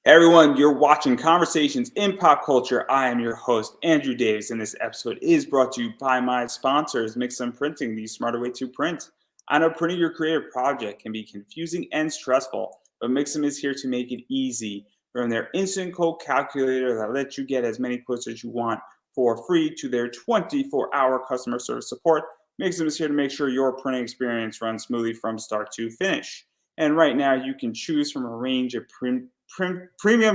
Hey everyone, you're watching Conversations in Pop Culture. I am your host, Andrew Davis, and this episode is brought to you by my sponsors, Mixum Printing, the smarter way to print. I know printing your creative project can be confusing and stressful, but Mixum is here to make it easy. From their instant quote calculator that lets you get as many quotes as you want for free to their 24-hour customer service support, Mixum is here to make sure your printing experience runs smoothly from start to finish. And right now, you can choose from a range of premium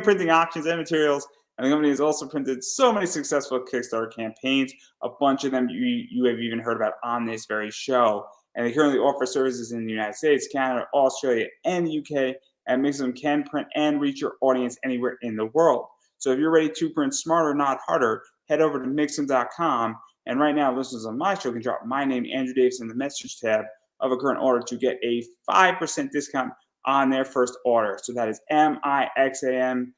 printing options and materials. And the company has also printed so many successful Kickstarter campaigns. A bunch of them you have even heard about on this very show. And they currently offer services in the United States, Canada, Australia, and the UK. And Mixum can print and reach your audience anywhere in the world. So if you're ready to print smarter, not harder, head over to Mixum.com. And right now, listeners on my show can drop my name, Andrew Davis, in the message tab of a current order to get a 5% discount on their first order. So that is mixam.com.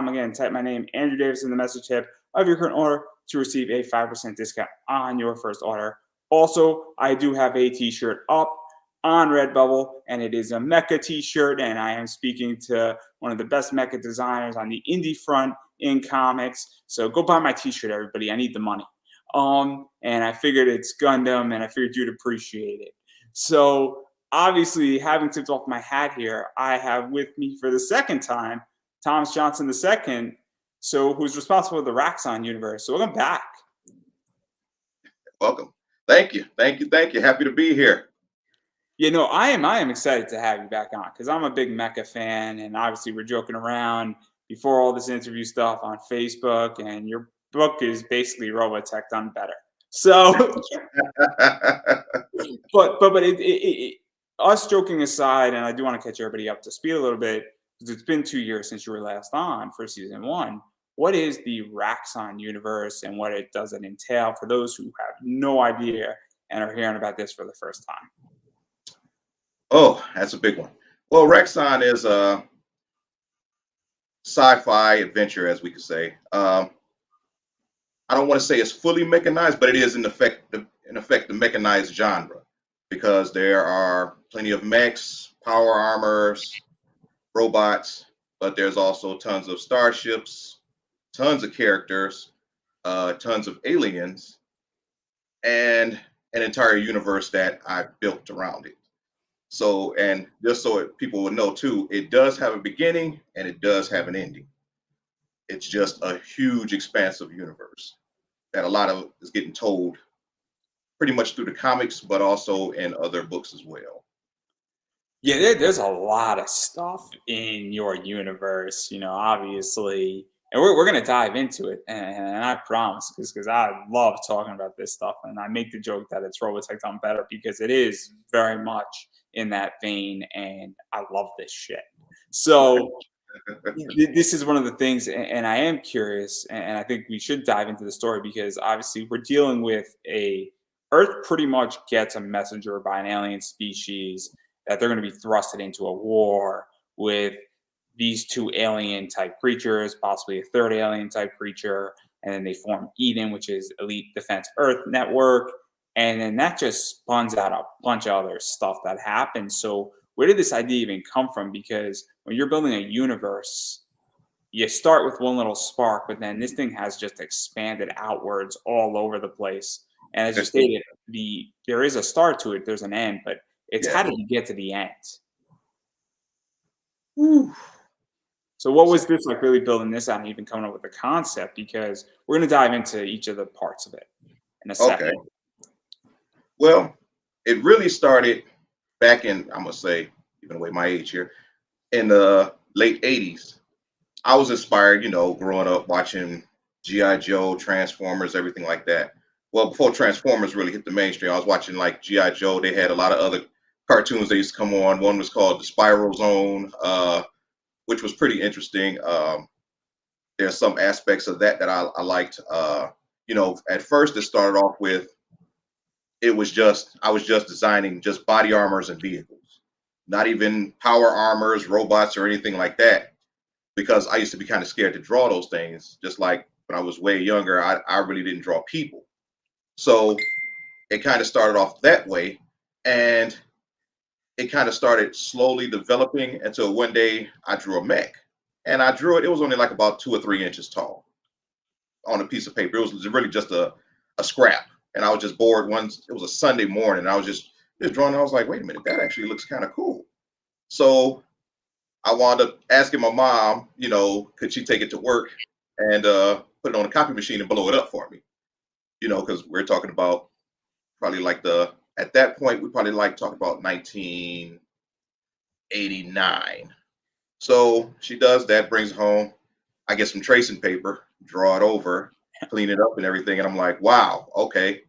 Again, type my name, Andrew Davis, in the message tab of your current order to receive a 5% discount on your first order. Also, I do have a t-shirt up on Redbubble, and it is a mecha t-shirt, and I am speaking to one of the best mecha designers on the indie front in comics. So go buy my t-shirt, everybody. I need the money. And I figured it's Gundam, and I figured you'd appreciate it. So obviously, having tipped off my hat here, I have with me for the second time Thomas Johnson II, who's responsible for the Raxxon universe. So welcome back. Welcome. Thank you. Happy to be here. I am excited to have you back on because I'm a big mecha fan, and obviously we're joking around before all this interview stuff on Facebook, and your book is basically Robotech done better. So, but us joking aside, and I do want to catch everybody up to speed a little bit because it's been 2 years since you were last on for season 1. What is the Raxxon universe, and what does it entail for those who have no idea and are hearing about this for the first time? Oh, that's a big one. Well, Raxxon is a sci-fi adventure, as we could say. I don't want to say it's fully mechanized, but it is in effect the mechanized genre, because there are plenty of mechs, power armors, robots, but there's also tons of starships, tons of characters, tons of aliens, and an entire universe that I built around it. So, and just so people will know too, it does have a beginning and it does have an ending. It's just a huge, expansive universe that a lot of is getting told pretty much through the comics, but also in other books as well. Yeah, there's a lot of stuff in your universe, obviously, and we're going to dive into it, and I promise, because I love talking about this stuff, and I make the joke that it's Robotech done better because it is very much in that vein, and I love this shit. So this is one of the things, and I am curious, and I think we should dive into the story because obviously we're dealing with Earth pretty much gets a messenger by an alien species that they're going to be thrusted into a war with these two alien type creatures, possibly a third alien type creature, and then they form Eden, which is Elite Defense Earth Network, and then that just spawns out a bunch of other stuff that happens. So where did this idea even come from? Because when you're building a universe, you start with one little spark, but then this thing has just expanded outwards all over the place. And as you stated, there is a start to it, there's an end, but it's how did you get to the end? Whew. So what was this like, really building this out and even coming up with the concept? Because we're going to dive into each of the parts of it in a second. Okay. Well, it really started back in, I'm going to say, giving away my age here, in the late 80s. I was inspired, growing up watching G.I. Joe, Transformers, everything like that. Well, before Transformers really hit the mainstream, I was watching like G.I. Joe. They had a lot of other cartoons that used to come on. One was called The Spiral Zone, which was pretty interesting. There's some aspects of that I liked. At first it started off with, I was just designing just body armors and vehicles, not even power armors, robots, or anything like that, because I used to be kind of scared to draw those things. Just like when I was way younger, I really didn't draw people. So it kind of started off that way, and it kind of started slowly developing until one day I drew a mech. and I drew it. It was only like about 2 or 3 inches tall on a piece of paper. It was really just a scrap, and I was just bored once. It was a Sunday morning. I was just drawing. I was like, wait a minute, that actually looks kind of cool. So I wound up asking my mom, could she take it to work and put it on a copy machine and blow it up for me? Because we're talking about probably like at that point, we probably like talking about 1989. So she does that, brings it home. I get some tracing paper, draw it over, clean it up and everything. And I'm like, wow, okay.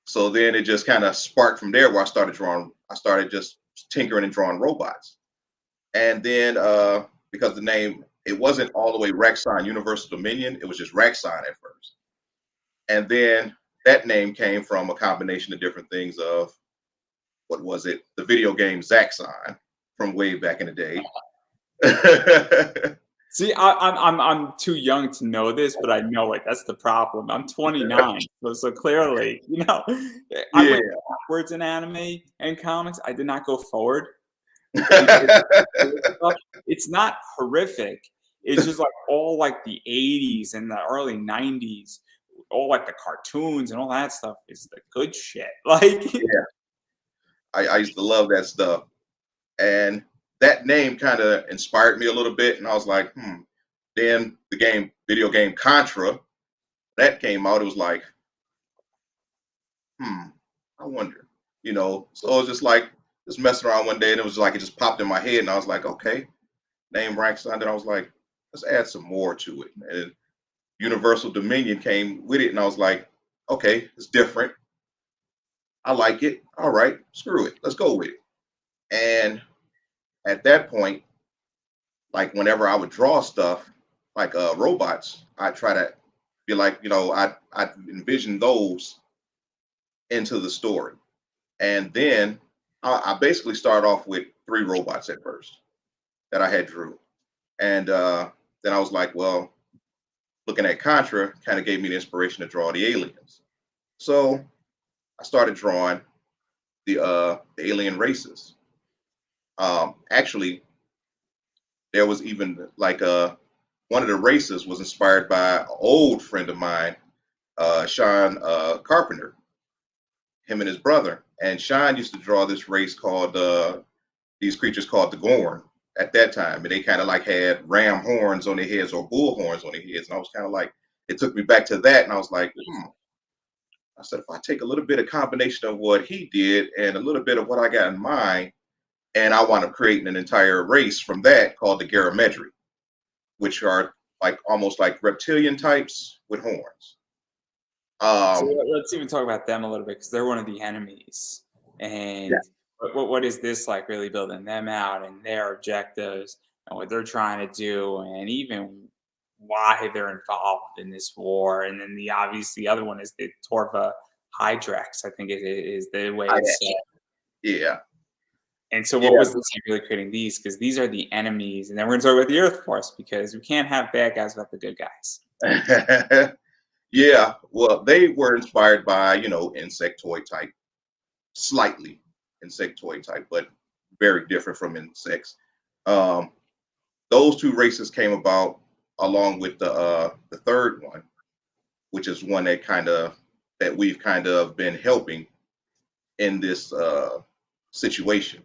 So then it just kind of sparked from there where I started just tinkering and drawing robots. And then because the name, it wasn't all the way Raxxon Universal Dominion, it was just Raxxon at first. And then that name came from a combination of different things of, what was it? The video game Zaxxon from way back in the day. See, I'm too young to know this, but I know it. That's the problem. I'm 29, so clearly, I Yeah. went backwards in anime and comics. I did not go forward. It's not horrific. It's just like all like the 80s and the early 90s, all like the cartoons and all that stuff is the good shit. Like, Yeah. I used to love that stuff. And that name kind of inspired me a little bit. And I was like, Then the video game Contra, that came out. It was like, I wonder, So it was just messing around one day, and it was like it just popped in my head, and I was like, okay, name Raxxon. Then I was like, let's add some more to it. And Universal Dominion came with it, and I was like, okay, it's different. I like it. All right, screw it. Let's go with it. And at that point, like whenever I would draw stuff like robots, I try to be like, I envision those into the story. And then I basically started off with 3 robots at first that I had drew. And then I was like, well, looking at Contra kind of gave me the inspiration to draw the aliens. So I started drawing the alien races. Actually, there was even like one of the races was inspired by an old friend of mine, Sean Carpenter, him and his brother. And Sean used to draw this race called these creatures called the Gorn at that time. And they kind of like had ram horns on their heads or bull horns on their heads. And I was kind of like, it took me back to that. And I was like, I said, if I take a little bit of combination of what he did and a little bit of what I got in mind, and I wound up creating an entire race from that called the Garamedri, which are like almost like reptilian types with horns. so let's even talk about them a little bit because they're one of the enemies. And Yeah. what is this like? Really building them out and their objectives and what they're trying to do, and even why they're involved in this war. And then the other one is the Torva Hydrax, I think is the way it's said. Yeah. And so what was this like really creating these? Because these are the enemies. And then we're going to talk about the Earth Force because we can't have bad guys without the good guys. Yeah. Well, they were inspired by, insectoid type, slightly insectoid type, but very different from insects. Those 2 races came about along with the third one, which is one that we've kind of been helping in this situation,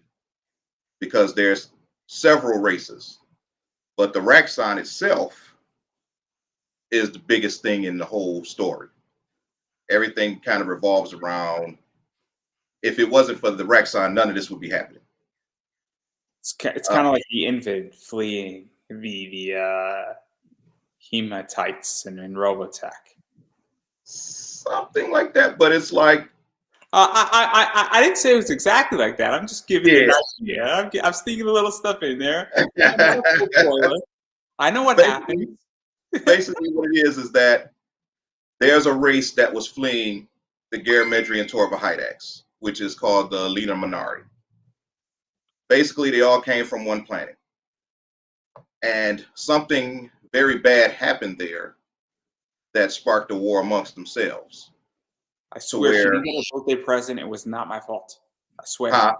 because there's several races, but the Raxxon itself is the biggest thing in the whole story. Everything kind of revolves around, if it wasn't for the Raxxon, none of this would be happening. It's kind of like the Invid fleeing the hematites and Robotech. Something like that, but it's like I didn't say it was exactly like that. I'm just giving you an idea. I'm sneaking a little stuff in there. I know what happens. Basically, what it is that there's a race that was fleeing the Garamedri and Torva Hydax, which is called the Lena Minari. Basically, they all came from one planet. And something very bad happened there that sparked a war amongst themselves. I swear, if you didn't get a birthday present, it was not my fault. I swear. Huh?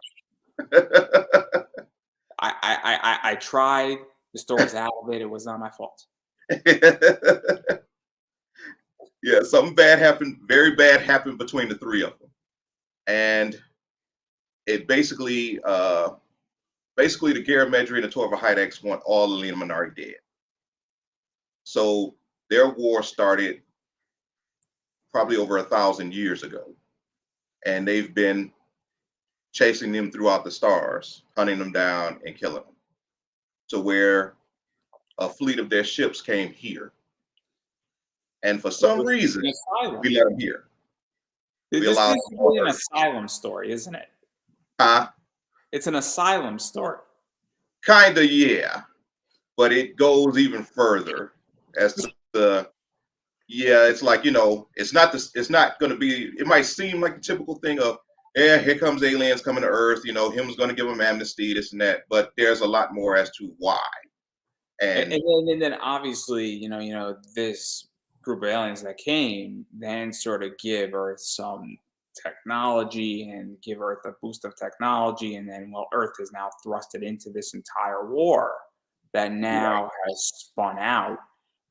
I tried The story's out of it. It was not my fault. Yeah, something bad happened, very bad happened between the three of them. And it basically the Garamedri and the Torva Hydex want all the Illuminati dead. So their war started probably over 1,000 years ago. And they've been chasing them throughout the stars, hunting them down and killing them. To where a fleet of their ships came here. And for some reason, we let them here. This is really an asylum story, isn't it? It's an asylum story. Kind of, yeah. But it goes even further as to the, yeah, it's like, it's not going to be, it might seem like the typical thing of, yeah, here comes aliens coming to Earth, him's going to give them amnesty, this and that. But there's a lot more as to why. And then obviously, this group of aliens that came then sort of give Earth some technology and give Earth a boost of technology. And then, Earth is now thrusted into this entire war that now has spun out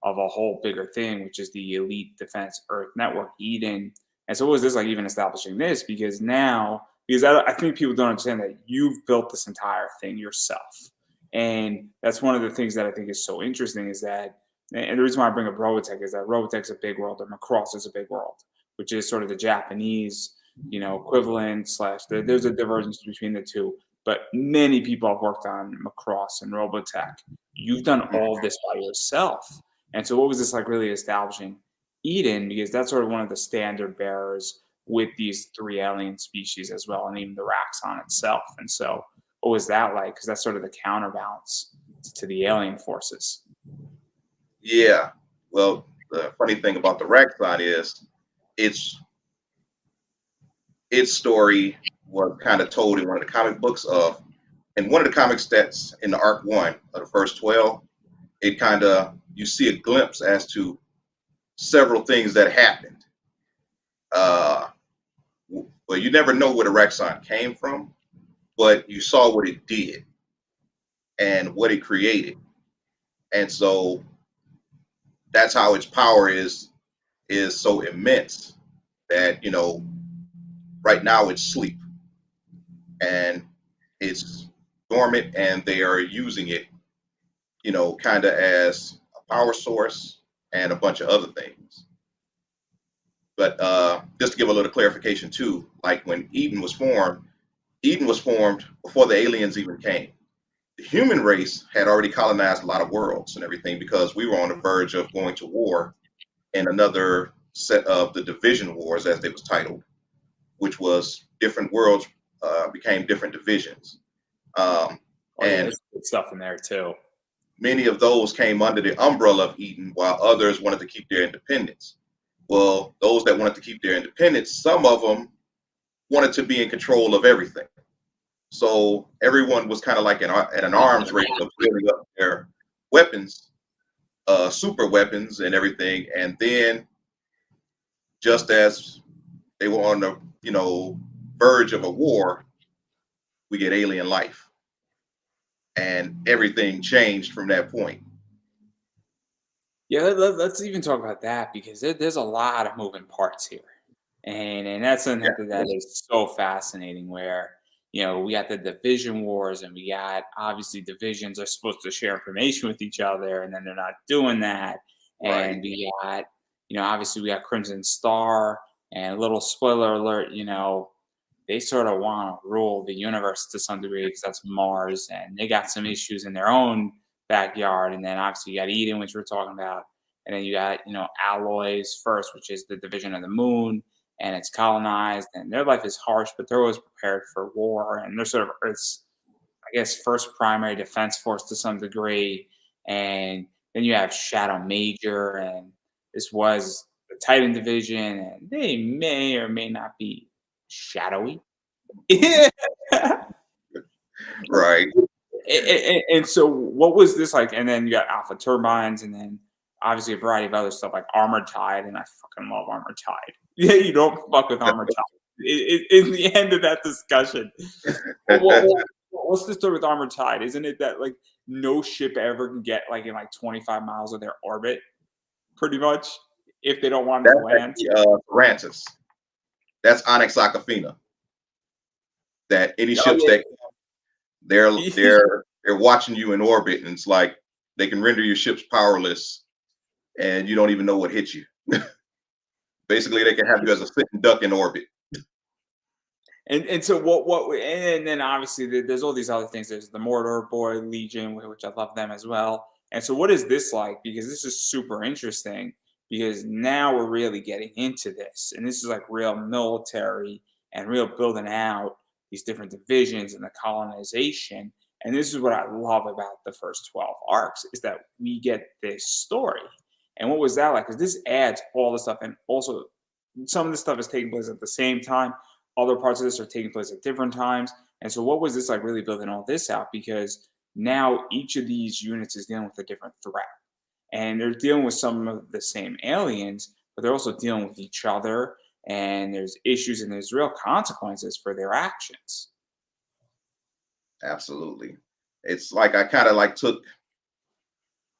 of a whole bigger thing, which is the Elite Defense Earth Network, Eden. And so what was this like even establishing this? Because I think people don't understand that you've built this entire thing yourself. And that's one of the things that I think is so interesting is that, and the reason why I bring up Robotech is that Robotech's a big world and Macross is a big world, which is sort of the Japanese, equivalent / there's a divergence between the two. But many people have worked on Macross and Robotech. You've done all this by yourself. And so what was this like really establishing Eden? Because that's sort of one of the standard bearers with these three alien species as well, and even the Raxxon itself. And so what was that like? Because that's sort of the counterbalance to the alien forces. Yeah. Well, the funny thing about the Raxxon is its story was kind of told in one of the comic books in one of the comics that's in the Arc 1 of the first 12, it kind of, you see a glimpse as to several things that happened. Well, you never know where the Raxxon came from, but you saw what it did and what it created. And so that's how its power is so immense that, right now it's sleep and it's dormant and they are using it, kind of as a power source and a bunch of other things. But just to give a little clarification too, like when Eden was formed before the aliens even came. The human race had already colonized a lot of worlds and everything because we were on the verge of going to war in another set of the division wars, as they was titled, which was different worlds became different divisions. And there's good stuff in there too. Many of those came under the umbrella of Eden, while others wanted to keep their independence. Well, those that wanted to keep their independence, some of them wanted to be in control of everything. So everyone was kind of like at an arms race of building up their weapons, super weapons and everything. And then just as they were on the, verge of a war, we get alien life. And everything changed from that point. Yeah, let's even talk about that because there's a lot of moving parts here. And that's something that is so fascinating where, we got the division wars and we got obviously divisions are supposed to share information with each other and then they're not doing that. And we got, obviously we got Crimson Star and a little spoiler alert, they sort of want to rule the universe to some degree because that's Mars and they got some issues in their own backyard. And then obviously you got Eden, which we're talking about. And then you got, Alloys first, which is the division of the moon. And it's colonized and their life is harsh, but they're always prepared for war. And they're sort of Earth's, I guess, first primary defense force to some degree. And then you have Shadow Major, and this was the Titan division, and they may or may not be shadowy. Right. And so what was this like? And then you got Alpha Turbines, and then obviously a variety of other stuff like Armored Tide, and I fucking love Armored Tide. Yeah, you don't fuck with Armored Tide. In the end of that discussion. What's the story with Armored Tide? Isn't it that like no ship ever can get like in like 25 miles of their orbit, pretty much, if they don't want it to That's land? actually Rantis. That's Onyx Aquafina. That any Oh ships that they're yeah. they're they're watching you in orbit, and it's like they can render your ships powerless, and you don't even know what hit you. Basically, they can have you as a sitting duck in orbit. And so and then obviously there's all these other things. There's the Mordor Boy Legion, which I love them as well. And so what is this like? Because this is super interesting because now we're really getting into this. And this is like real military and real building out these different divisions and the colonization. And this is what I love about the first 12 arcs is that we get this story. And what was that like? Because this adds all the stuff and also some of this stuff is taking place at the same time, other parts of this are taking place at different times. And so, what was this like really building all this out? Because now each of these units is dealing with a different threat. And they're dealing with some of the same aliens, but they're also dealing with each other. And there's issues and there's real consequences for their actions. Absolutely. It's like I kind of like took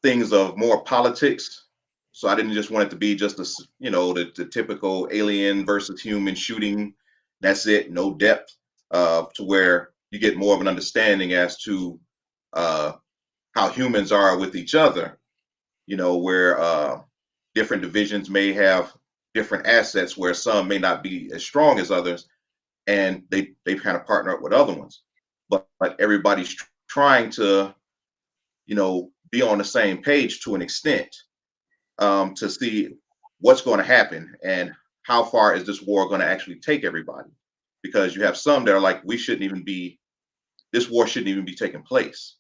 things of more politics. So I didn't just want it to be just the typical alien versus human shooting. That's it, no depth, to where you get more of an understanding as to uh, how humans are with each other. Where different divisions may have different assets, where some may not be as strong as others, and they kind of partner up with other ones. But everybody's trying to be on the same page to an extent, to see what's going to happen and how far is this war going to actually take everybody. Because you have some that are like, this war shouldn't even be taking place.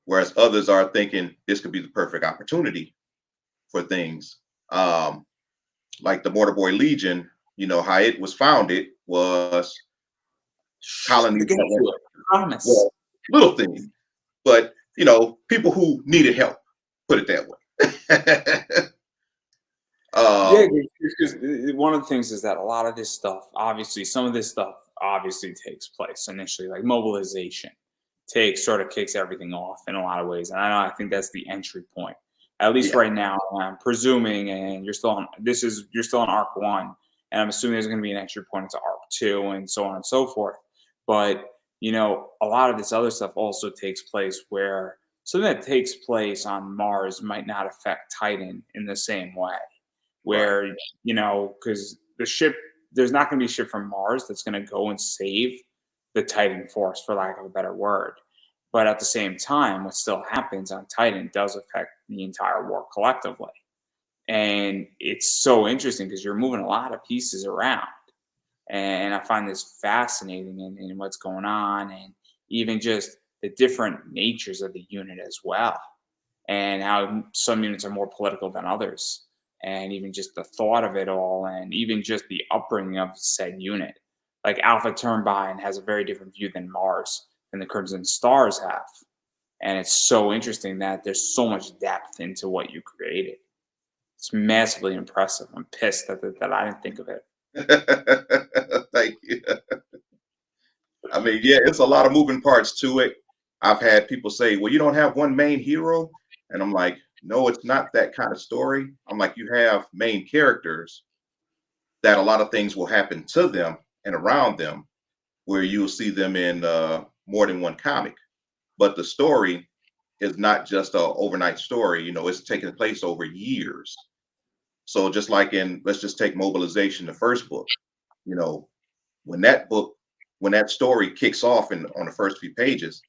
Whereas others are thinking this could be the perfect opportunity for things. Like the Mortar Boy Legion, how it was founded was colonies Get that to were, it. I promise. well, little things, but people who needed help, put it that way. Yeah, um, because one of the things is that a lot of this stuff, obviously, some of this stuff obviously takes place initially, like mobilization sort of kicks everything off in a lot of ways, and I think that's the entry point. At least yeah, right now, I'm presuming, and you're still on arc one, and I'm assuming there's going to be an entry point into arc two, and so on and so forth. But a lot of this other stuff also takes place where something that takes place on Mars might not affect Titan in the same way right, where because there's not going to be a ship from Mars that's going to go and save the Titan force, for lack of a better word. But at the same time, what still happens on Titan does affect the entire war collectively, and it's so interesting because you're moving a lot of pieces around, and I find this fascinating in what's going on, and even just the different natures of the unit as well and how some units are more political than others, and even just the thought of it all, and even just the upbringing of said unit. Like Alpha Turbine has a very different view than Mars and the Crimson Stars have, and it's so interesting that there's so much depth into what you created. It's massively impressive. I'm pissed that I didn't think of it. thank you. I mean, yeah, it's a lot of moving parts to it. I've had people say, well, you don't have one main hero. And I'm like, no, it's not that kind of story. I'm like, you have main characters that a lot of things will happen to them and around them where you'll see them in more than one comic. But the story is not just a overnight story. It's taking place over years. So just like let's just take Mobilization, the first book, you know, when that story kicks off on the first few pages,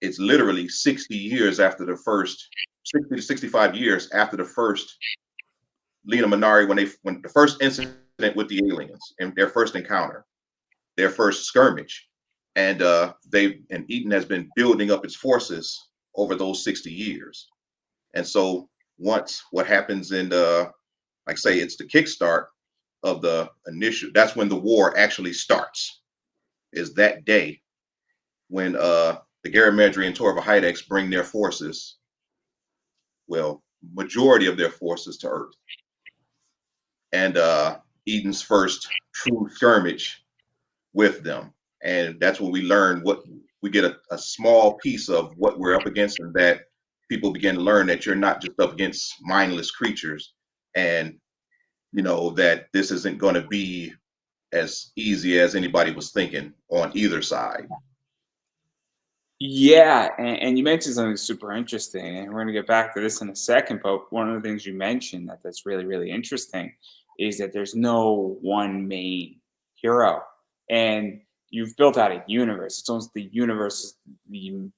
it's literally 60 years after the first 60 to 65 years after the first Lena Minari, when the first incident with the aliens and their first encounter, their first skirmish. And Eden has been building up its forces over those 60 years. And so once what happens in like say it's the kickstart of the initial, that's when the war actually starts, is that day when the Garamedri and Torva Hydex bring their forces, well, majority of their forces to Earth. And Eden's first true skirmish with them. And that's when we learn we get a small piece of what we're up against, and that people begin to learn that you're not just up against mindless creatures, and that this isn't going to be as easy as anybody was thinking on either side. Yeah, and you mentioned something super interesting, and we're going to get back to this in a second. But one of the things you mentioned that's really, really interesting is that there's no one main hero, and you've built out a universe. It's almost the universe is the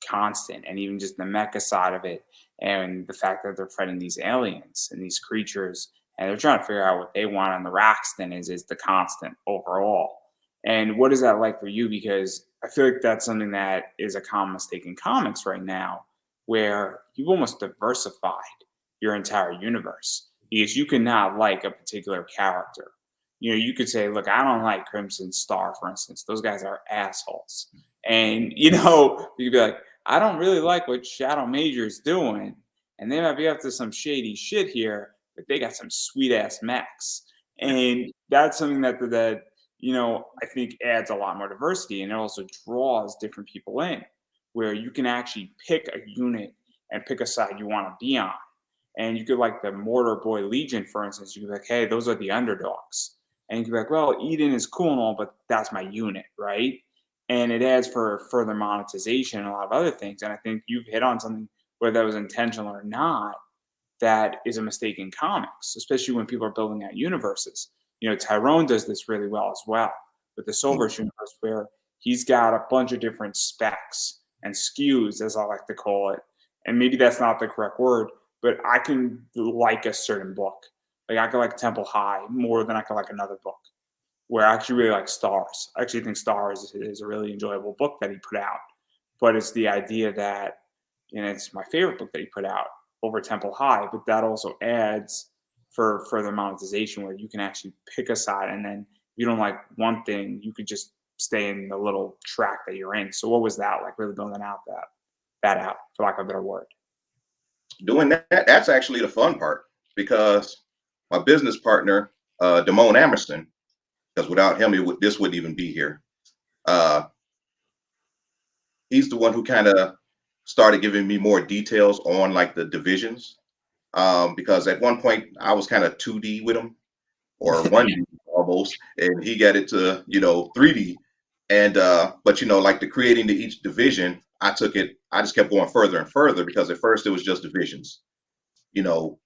constant, and even just the mecha side of it, and the fact that they're fighting these aliens and these creatures, and they're trying to figure out what they want. And the Raxxon is the constant overall. And what is that like for you? Because I feel like that's something that is a common mistake in comics right now, where you've almost diversified your entire universe because you cannot like a particular character. You could say, look, I don't like Crimson Star, for instance. Those guys are assholes. And, you could be like, I don't really like what Shadow Major is doing. And they might be up to some shady shit here, but they got some sweet ass mechs. And that's something that I think adds a lot more diversity, and it also draws different people in, where you can actually pick a unit and pick a side you want to be on. And you could like the Mortar Boy Legion, for instance, you could be like, hey, those are the underdogs. And you could be like, well, Eden is cool and all, but that's my unit, right? And it adds for further monetization and a lot of other things. And I think you've hit on something, whether that was intentional or not, that is a mistake in comics, especially when people are building out universes. Tyrone does this really well as well with the Soulverse universe, where he's got a bunch of different specs and SKUs, as I like to call it. And maybe that's not the correct word, but I can like a certain book. Like I can like Temple High more than I can like another book. Where I actually really like Stars. I actually think Stars is a really enjoyable book that he put out. But it's the idea that, and it's my favorite book that he put out over Temple High, but that also adds for further monetization where you can actually pick a side, and then if you don't like one thing, you could just stay in the little track that you're in. So what was that like, really building out that out, for lack of a better word? Doing that's actually the fun part, because my business partner, Damone Amerson, because without him, this wouldn't even be here. Uh, he's the one who kind of started giving me more details on like the divisions, because at one point I was kind of 2D with him, or 1D almost, and he got it to 3D. And but like the creating to each division, I just kept going further and further, because at first it was just divisions, you know,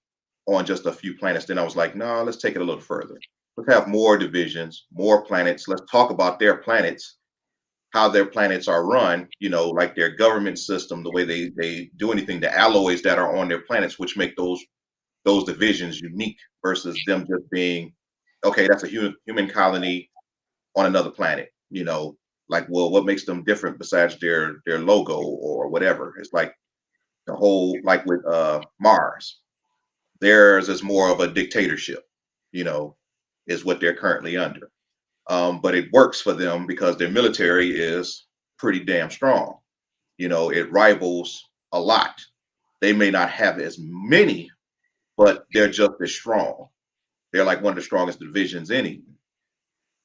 on just a few planets. Then I was like, no, let's take it a little further. Let's have more divisions, more planets. Let's talk about their planets, how their planets are run, like their government system, the way they do anything, the alloys that are on their planets, which make those divisions unique versus them just being, okay, that's a human colony on another planet. Like, well, what makes them different besides their logo or whatever? It's like the whole, like with Mars, theirs is more of a dictatorship, you know, is what they're currently under. But it works for them because their military is pretty damn strong. It rivals a lot. They may not have as many, but they're just as strong. They're like one of the strongest divisions in it.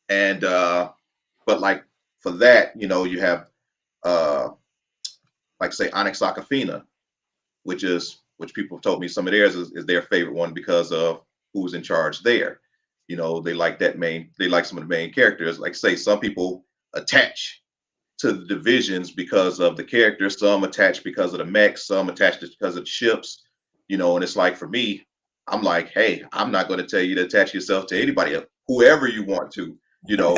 And but like for that, you have uh like say Onyx Aquafina, which people have told me some of theirs is their favorite one because of who's in charge there. They like some of the main characters. Like say some people attach to the divisions because of the characters, some attach because of the mechs, some attach because of the ships, and it's like for me, I'm like, hey, I'm not going to tell you to attach yourself to anybody else, whoever you want to, you know.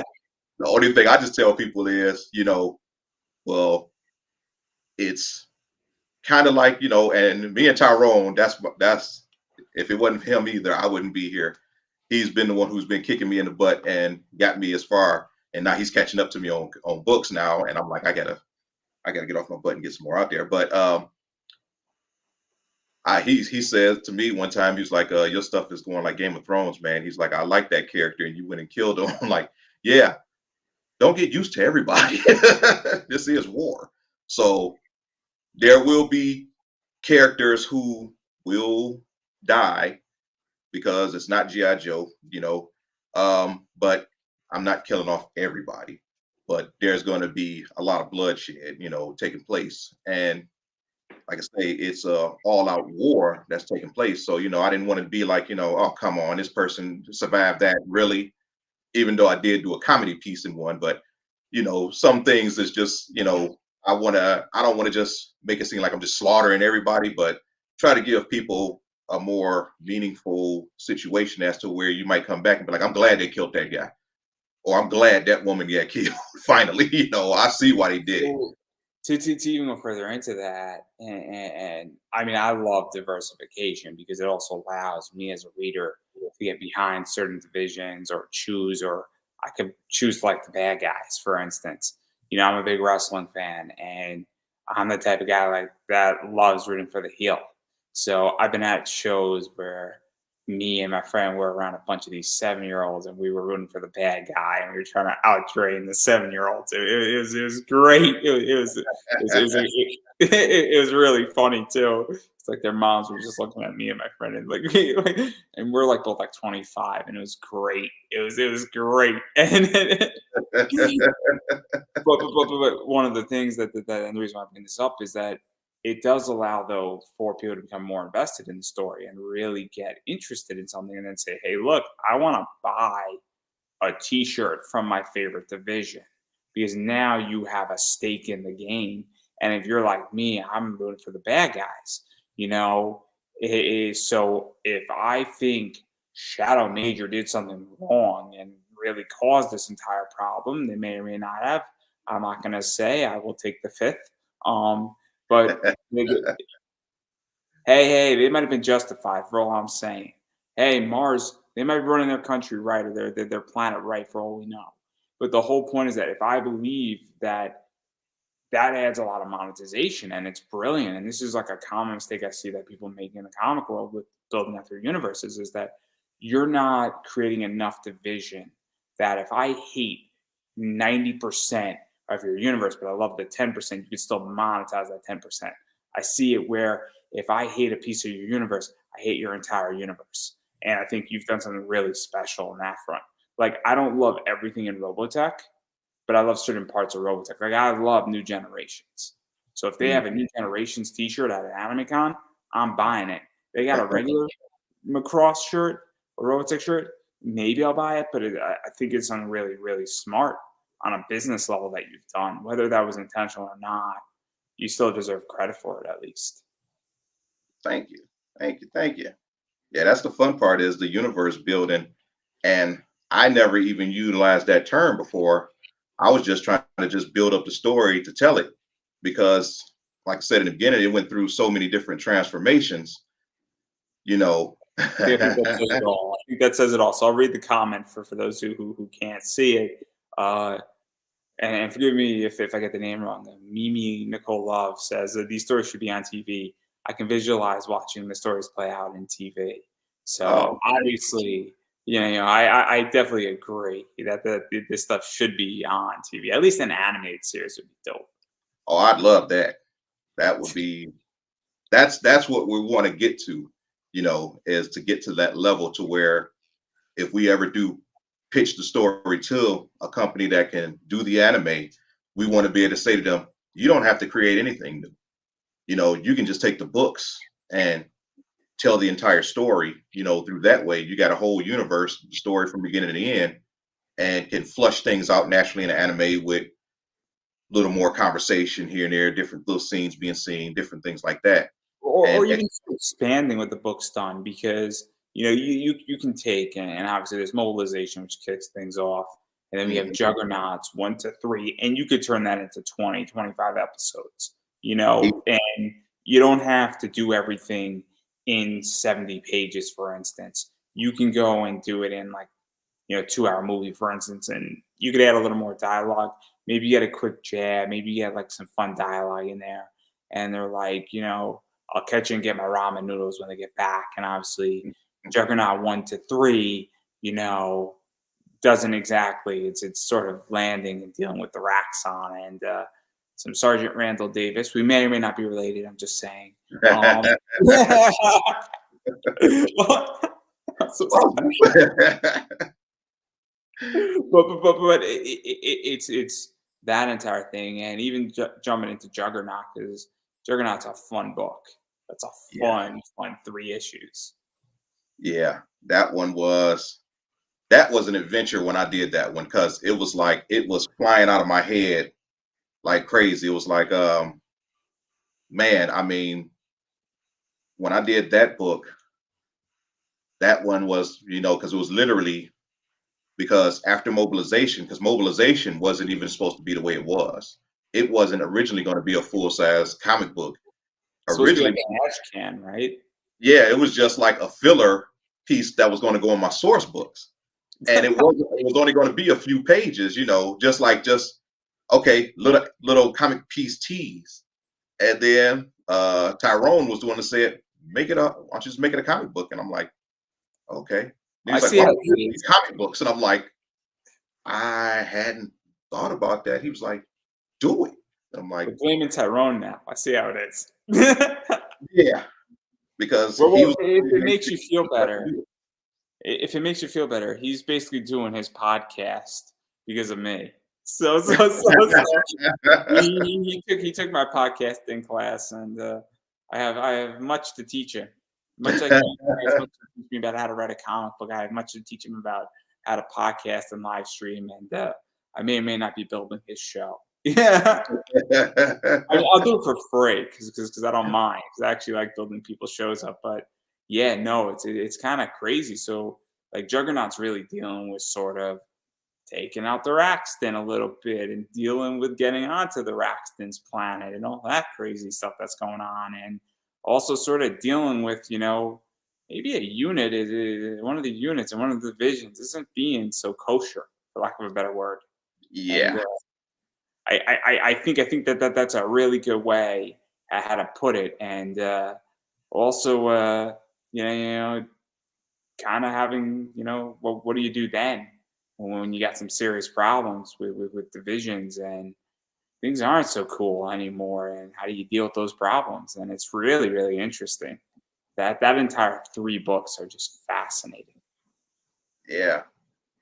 The only thing I just tell people is, well, it's kind of like, and me and Tyrone, that's if it wasn't him either, I wouldn't be here. He's been the one who's been kicking me in the butt and got me as far, and now he's catching up to me on books now, and I'm like, I gotta get off my butt and get some more out there. But he said to me one time, he was like, your stuff is going like Game of Thrones, man. He's like, I like that character, and you went and killed him. I'm like, yeah, don't get used to everybody. This is war. So there will be characters who will die because it's not G.I. Joe, but I'm not killing off everybody. but there's going to be a lot of bloodshed, taking place. And like I say, it's a all-out war that's taking place. So, I didn't want to be like, oh, come on, this person survived that, really, even though I did do a comedy piece in one. But, some things is just, I don't want to just make it seem like I'm just slaughtering everybody, but try to give people a more meaningful situation as to where you might come back and be like, I'm glad they killed that guy, or I'm glad that woman got killed. Finally, I see why they did it. Well, to even go further into that, and I mean, I love diversification because it also allows me as a reader to get behind certain divisions or I could choose like the bad guys, for instance. I'm a big wrestling fan, and I'm the type of guy like that loves rooting for the heel. So I've been at shows where me and my friend were around a bunch of these 7-year-olds, and we were rooting for the bad guy, and we were trying to out train the 7-year-olds. It was great. It was really funny too. It's like their moms were just looking at me and my friend, and and we're like both like 25, and it was great. It was great. But one of the things and the reason why I bring this up is that it does allow, though, for people to become more invested in the story and really get interested in something, and then say, hey, look, I want to buy a t-shirt from my favorite division, because now you have a stake in the game. And if you're like me, I'm rooting for the bad guys. So if I think Shadow Major did something wrong and really caused this entire problem, they may or may not have. I'm not going to say. I will take the fifth. But hey, they might have been justified for all I'm saying. Hey, Mars, they might be running their country right, or their planet right, for all we know. But the whole point is that if I believe that adds a lot of monetization, and it's brilliant, and this is like a common mistake I see that people make in the comic world with building out their universes, is that you're not creating enough division. That if I hate 90% of your universe, but I love the 10%, you can still monetize that 10%. I see it where if I hate a piece of your universe, I hate your entire universe. And I think you've done something really special on that front. Like, I don't love everything in Robotech, but I love certain parts of Robotech. Like, I love New Generations. So if they have a New Generations t-shirt at an AnimeCon, I'm buying it. They got a regular Macross shirt or Robotech shirt, maybe I'll buy it, but I think it's something really, really smart on a business level that you've done. Whether that was intentional or not, you still deserve credit for it, at least. Thank you. Thank you. Thank you. Yeah, that's the fun part, is the universe building. And I never even utilized that term before. I was just trying to just build up the story to tell it, because like I said in the beginning, it went through so many different transformations, you know. I think that says it all. I think that says it all. So I'll read the comment for those who can't see it. And forgive me if I get the name wrong. Mimi Nicole Love says that these stories should be on TV. I can visualize watching the stories play out in TV. So obviously, I definitely agree that this stuff should be on TV. At least an animated series would be dope. Oh, I'd love that. That would be, that's what we want to get to, is to get to that level to where if we ever do pitch the story to a company that can do the anime, we want to be able to say to them, you don't have to create anything new. You can just take the books and tell the entire story, through that way. You got a whole universe, the story from beginning to end, and can flush things out naturally in an anime with a little more conversation here and there, different little scenes being seen, different things like that. Or even expanding what the book's done, because you can take, and obviously there's mobilization, which kicks things off, and then we have Juggernauts 1 to 3, and you could turn that into 20, 25 episodes, and you don't have to do everything in 70 pages, for instance. You can go and do it in 2-hour movie, for instance, and you could add a little more dialogue. Maybe you get a quick jab, maybe you get some fun dialogue in there, and they're like, I'll catch you and get my ramen noodles when they get back. And obviously Juggernaut 1 to 3, doesn't exactly, it's sort of landing and dealing with the Raxxon and some Sergeant Randall Davis. We may or may not be related, I'm just saying. But that entire thing, and even jumping into Juggernaut, because Juggernaut's a fun book. That's a Yeah, fun 3 issues. yeah. That was an adventure when I did that one because it was like it was flying out of my head like crazy. It was like, man, I mean, when I did that book, that one was, because it was literally because after mobilization, because mobilization wasn't even supposed to be the way it was. It wasn't originally going to be a full size comic book. It's supposed to be Originally, like an ash can, right? yeah, it was just like a filler piece that was going to go in my source books. And it was only going to be a few pages, just okay, little comic piece tease. And then Tyrone was the one that said, make it up, why don't you just make it a comic book? And I'm like, okay. And I he's like, see why how don't you it do is. comic books? And I'm like, I hadn't thought about that. He was like, do it. And I'm like, We're blaming Tyrone now. I see how it is. yeah, because he Well, was if it makes you feel better, if it makes you feel better, he's basically doing his podcast because of me. So he took my podcasting class, and I have much to teach him. Much like he has much to teach me about how to write a comic book. I have much to teach him about how to podcast and live stream, and I may or may not be building his show. Yeah, I'll do it for free because I don't mind. Because I actually like building people's shows up. But yeah, no, it's kind of crazy. So like Juggernaut's really dealing with sort of taking out the Raxxon a little bit and dealing with getting onto the Raxxon's planet and all that crazy stuff that's going on, and also sort of dealing with maybe a unit is one of the units and one of the divisions isn't being so kosher, for lack of a better word. And yeah, I think that's a really good way at how to put it, and also kind of having what do you do then when you got some serious problems with divisions and things aren't so cool anymore, and how do you deal with those problems? And it's really really interesting. That entire 3 books are just fascinating. yeah.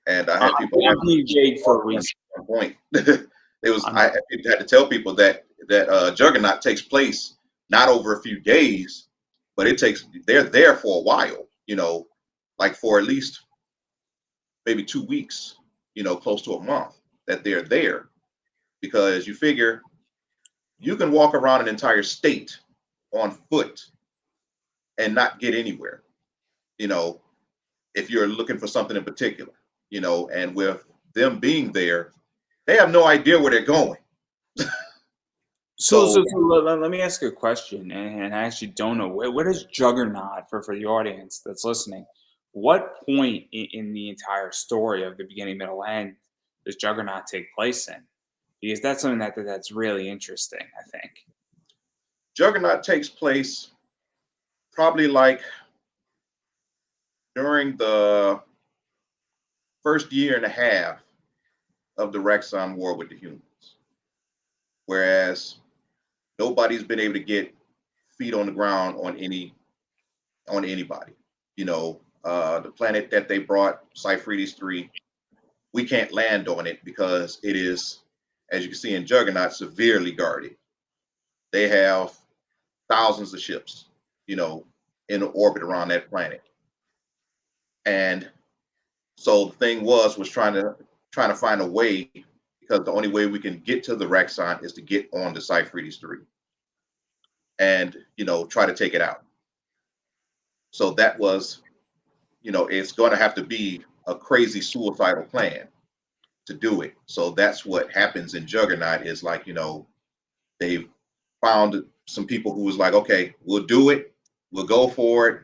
And I I'm, had people I'm ask me being vague for a at reason. one point. It was I'm I had to tell people that Juggernaut takes place not over a few days, but they're there for a while. Like for at least maybe 2 weeks. Close to a month that they're there because you figure you can walk around an entire state on foot and not get anywhere. You know, if you're looking for something in particular. And with them being there, they have no idea where they're going. So So let me ask you a question, and I actually don't know where does Juggernaut for the audience that's listening. What point in the entire story of the beginning, middle, end does Juggernaut take place in? Because that's something that's really interesting. I think. Juggernaut takes place probably like during the first year and a half of the Raxxon War with the humans, whereas nobody's been able to get feet on the ground on anybody. The planet that they brought, Cyfrides 3, we can't land on it because it is, as you can see in Juggernaut, severely guarded. They have thousands of ships, in orbit around that planet. And so the thing was trying to find a way because the only way we can get to the Raxxon is to get on the Cyfrides 3 and try to take it out. So that was, it's going to have to be a crazy suicidal plan to do it. So that's what happens in Juggernaut is like, they found some people who was like, okay, we'll do it. We'll go for it.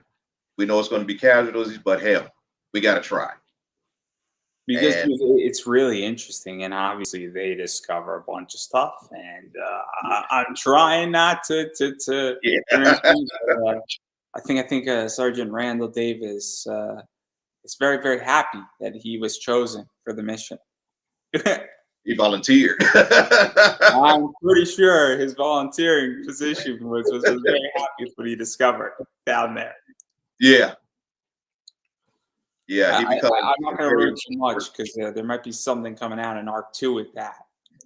We know it's going to be casualties, but hell, we got to try. Because And it's really interesting, and obviously they discover a bunch of stuff, and I'm trying not to yeah, I think Sergeant Randall Davis is very very happy that he was chosen for the mission. he volunteered. I'm pretty sure his volunteering position was very happy with what he discovered down there. Yeah, yeah, I, he I, becomes I'm not going to ruin too much because there might be something coming out in Arc 2 with that.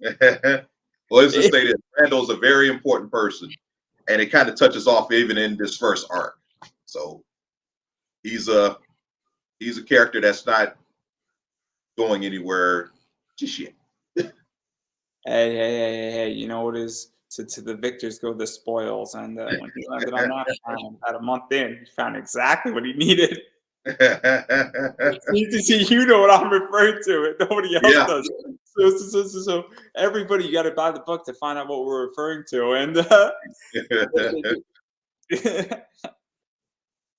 Well, let's just say that Randall's a very important person, and it kind of touches off even in this first arc. So he's a character that's not going anywhere just yet. Hey, you know what is to the victors go the spoils, and when he landed on that planet about a month in, he found exactly what he needed. See, you know what I'm referring to, and nobody else Yeah. does. So everybody, you got to buy the book to find out what we're referring to, and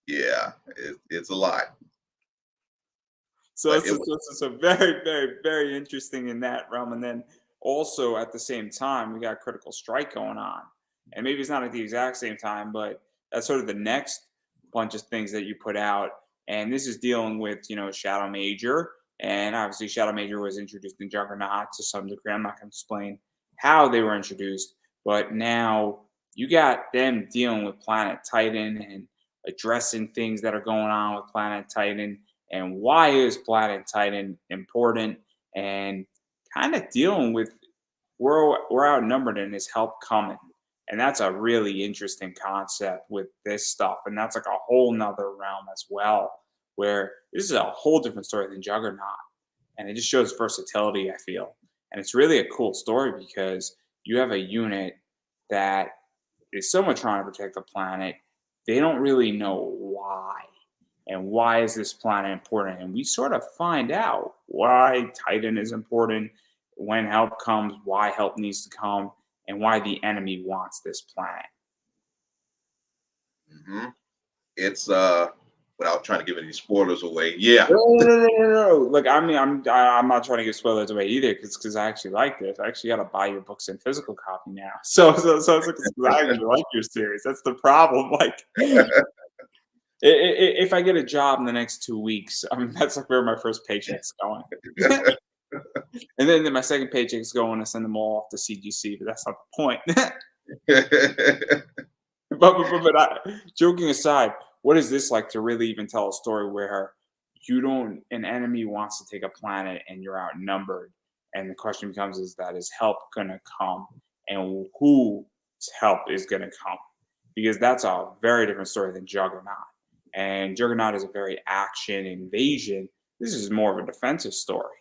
Yeah, it's a lot, so but it's, it's, it's it's very interesting in that realm. And then also at the same time, we got Critical Strike going on, and maybe it's not at the exact same time, but that's sort of the next bunch of things that you put out. And this is dealing with Shadow Major, and obviously Shadow Major was introduced in Juggernaut to some degree. I'm not going to explain how they were introduced, but now you got them dealing with Planet Titan and addressing things that are going on with Planet Titan and why is Planet Titan important, and kind of dealing with we're outnumbered and is help coming. And that's a really interesting concept with this stuff. And that's like a whole nother realm as well, where this is a whole different story than Juggernaut. And it just shows versatility, I feel. And it's really a cool story because you have a unit that is someone trying to protect the planet. They don't really know why. And why is this planet important? And we sort of find out why Titan is important, when help comes, why help needs to come, and why the enemy wants this planet. hmm it's without trying to give any spoilers away. Yeah. No. Look, I mean, I'm not trying to give spoilers away either, because I actually like this. I actually got to buy your books in physical copy now. So it's like 'cause I actually like your series. That's the problem. Like, if I get a job in the next 2 weeks, I mean, that's like where my first paycheck's going. And then my second paycheck's going to send them all off to CGC, but that's not the point. Joking aside, what is this like to really even tell a story where an enemy wants to take a planet and you're outnumbered, and the question becomes is help gonna come, and whose help is gonna come? Because that's a very different story than Juggernaut. And Juggernaut is a very action invasion. This is more of a defensive story,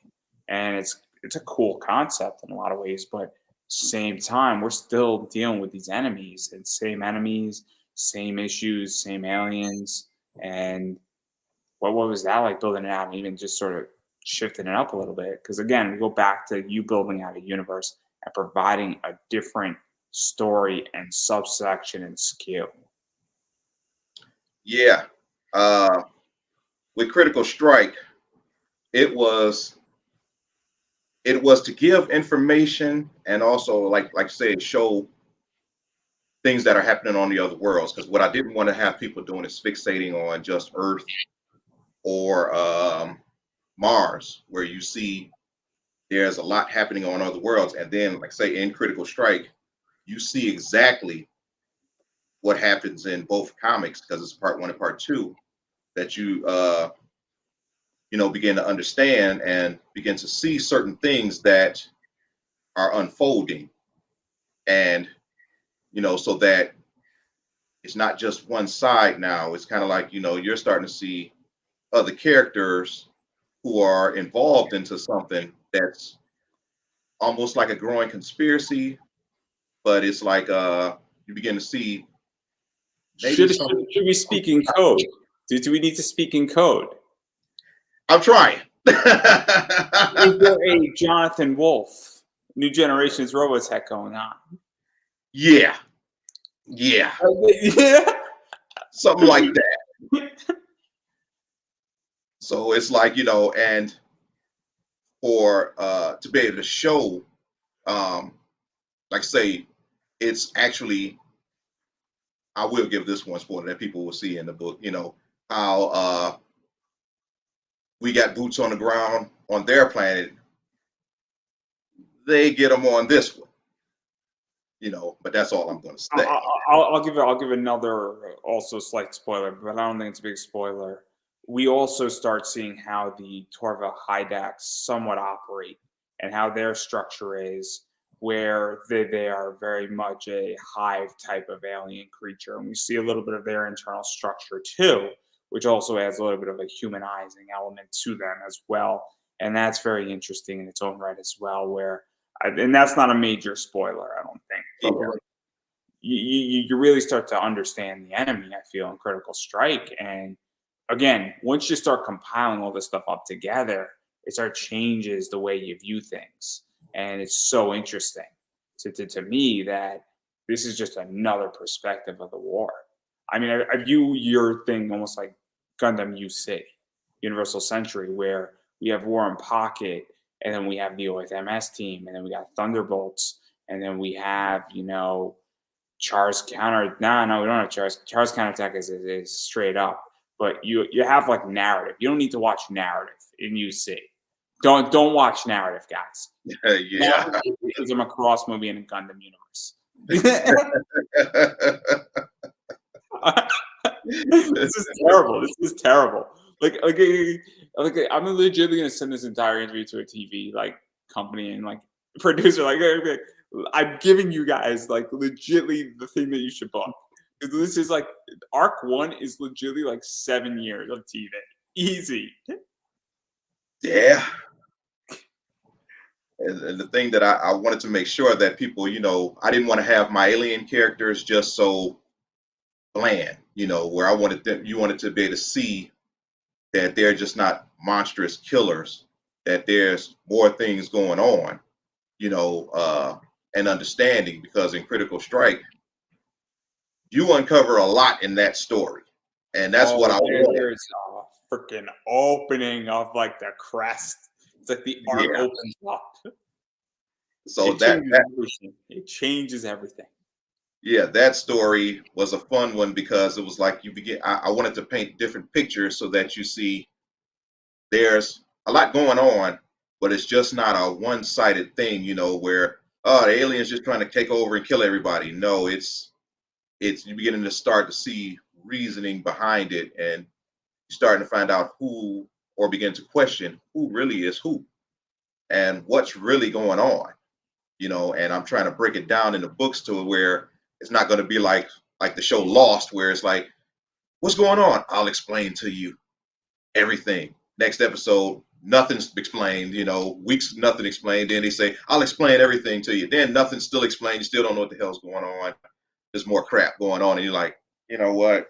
and it's a cool concept in a lot of ways, but same time we're still dealing with these enemies, same issues, same aliens. And what was that like building it out and even just sort of shifting it up a little bit? Because again, we go back to you building out a universe and providing a different story and subsection and skill. Yeah. With Critical Strike, it was to give information and also like say show things that are happening on the other worlds. Because what I didn't want to have people doing is fixating on just Earth or Mars, where you see there's a lot happening on other worlds, and then like say in Critical Strike, you see exactly what happens in both comics because it's part one and part two that you begin to understand and begin to see certain things that are unfolding, and so that it's not just one side now. It's kind of like you're starting to see other characters who are involved into something that's almost like a growing conspiracy, but it's like you begin to see maybe some. Should we speak in code? Do we need to speak in code? I'm trying. Is there a Jonathan Wolf, New Generations Robotech going on? Yeah, Yeah. something like that. So it's like and for to be able to show, like say, it's actually. I will give this one spoiler that people will see in the book. How we got boots on the ground on their planet. They get them on this one. But that's all I'm going to say. I'll give another also slight spoiler, but I don't think it's a big spoiler. We also start seeing how the Torva Hydax somewhat operate and how their structure is. where they are very much a hive type of alien creature. And we see a little bit of their internal structure too, which also adds a little bit of a humanizing element to them as well. And that's very interesting in its own right as well. And that's not a major spoiler, I don't think. But Yeah. you really start to understand the enemy, I feel, in Critical Strike. And again, once you start compiling all this stuff up together, it sort of changes the way you view things. And it's so interesting to me that this is just another perspective of the war. I mean, I view your thing almost like Gundam UC, Universal Century, where we have War in Pocket, and then we have the OSMS team, and then we got Thunderbolts, and then we have, Char's counter. No, we don't have Char's. Char's counterattack is straight up. But you have like narrative. You don't need to watch narrative in UC. Don't watch narrative, guys. Yeah. Narrative is a Macross movie in a Gundam universe. This is terrible. This is terrible. Like I'm legitimately gonna send this entire interview to a TV like company and like producer. Like, I'm giving you guys like legitly the thing that you should book. Because this is like Arc 1 is legitimately like 7 years of TV. Easy. Yeah. And the thing that I wanted to make sure that people, I didn't want to have my alien characters just so bland, where you wanted to be able to see that they're just not monstrous killers, that there's more things going on, and understanding, because in Critical Strike, you uncover a lot in that story. And that's what I wanted. There's a freaking opening of like the crest. It's like the art Yeah. opens up. So It changes everything. Yeah, that story was a fun one because it was like I wanted to paint different pictures so that you see there's a lot going on, but it's just not a one-sided thing, where the aliens just trying to take over and kill everybody. No, it's you're beginning to start to see reasoning behind it, and you're starting to find out who, or begin to question who really is who and what's really going on. And I'm trying to break it down in the books to where it's not going to be like the show Lost, where it's like, what's going on? I'll explain to you everything. Next episode, nothing's explained, weeks, nothing explained. Then they say, I'll explain everything to you. Then nothing's still explained. You still don't know what the hell's going on. There's more crap going on. And you're like, you know what?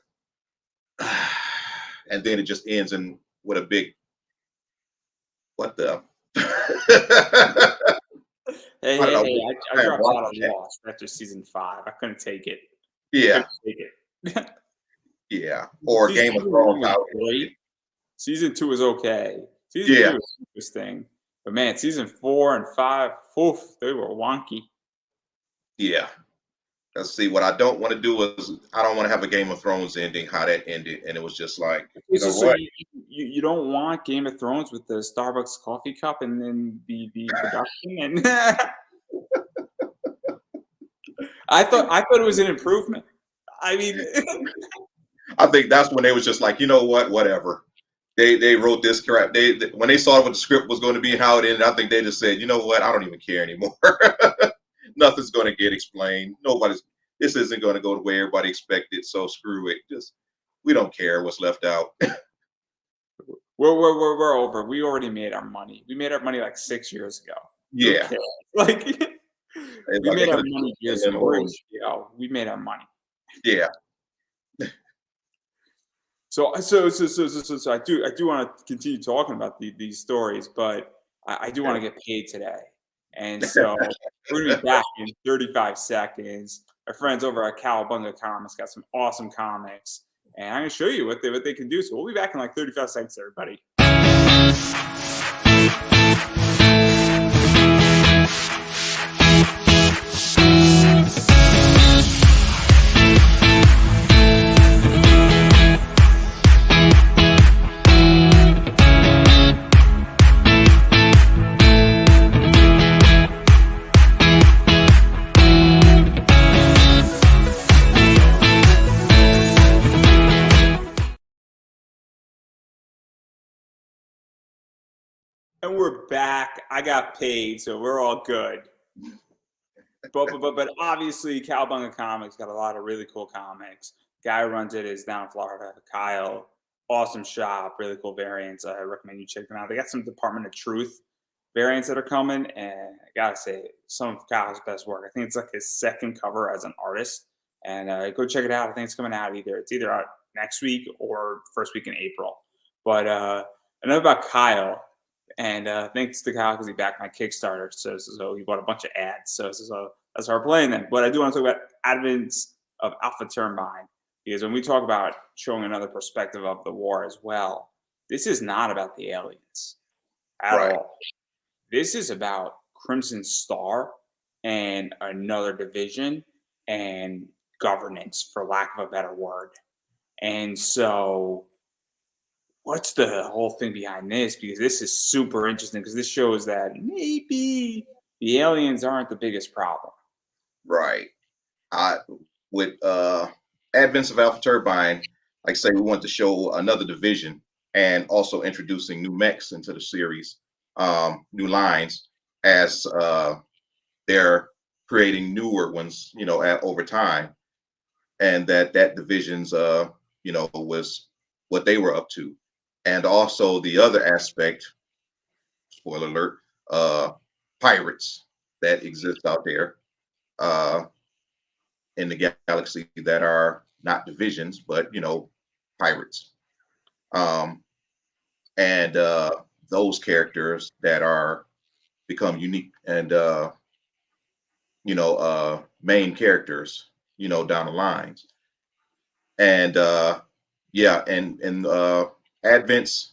And then it just ends in with a big, what the? Hey, I dropped out of Lost after season 5. I couldn't take it. Yeah. Take it. Yeah. Or Game of Thrones. Season 2 was okay. Season 3 was interesting. But man, season 4 and 5, they were wonky. Yeah. Let's see. What I don't want to do is I don't want to have a Game of Thrones ending, how that ended. And it was just like, what? You don't want Game of Thrones with the Starbucks coffee cup and then the production. And I thought it was an improvement. I mean, I think that's when they was just like, whatever. They wrote this crap. They when they saw what the script was going to be and how it ended, I think they just said, you know what, I don't even care anymore. Nothing's going to get explained. This isn't going to go the way everybody expected. So screw it. We don't care what's left out. We're over. We already made our money. We made our money like 6 years ago. Yeah. Okay. Like we made our money years ago. We made our money. Yeah. So I do want to continue talking about these stories, but I do want to get paid today. And so we're going to be back in 35 seconds. Our friends over at Cowabunga Comics got some awesome comics, and I'm going to show you what they can do. So we'll be back in like 35 seconds, everybody. And we're back. I got paid, so we're all good. but obviously, Cowabunga Comics got a lot of really cool comics. Guy who runs it is down in Florida, Kyle. Awesome shop, really cool variants. I recommend you check them out. They got some Department of Truth variants that are coming, and I gotta say, some of Kyle's best work. I think it's like his second cover as an artist, and go check it out. I think it's coming out either out next week or first week in April. But I know about Kyle, and thanks to Kyle because he backed my Kickstarter, so he bought a bunch of ads. So that's why we're playing them. But I do want to talk about Advents of Alpha Turbine, because when we talk about showing another perspective of the war as well, this is not about the aliens at all. This is about Crimson Star and another division and governance, for lack of a better word. And so, what's the whole thing behind this? Because this is super interesting, because this shows that maybe the aliens aren't the biggest problem. Right. With Advents of Alpha Turbine, like I say, we want to show another division and also introducing new mechs into the series, new lines, as they're creating newer ones, over time, and that division's, was what they were up to. And also the other aspect, spoiler alert, pirates that exist out there in the galaxy that are not divisions, but pirates. And those characters that are become unique and main characters, down the lines. And yeah, and in Advents,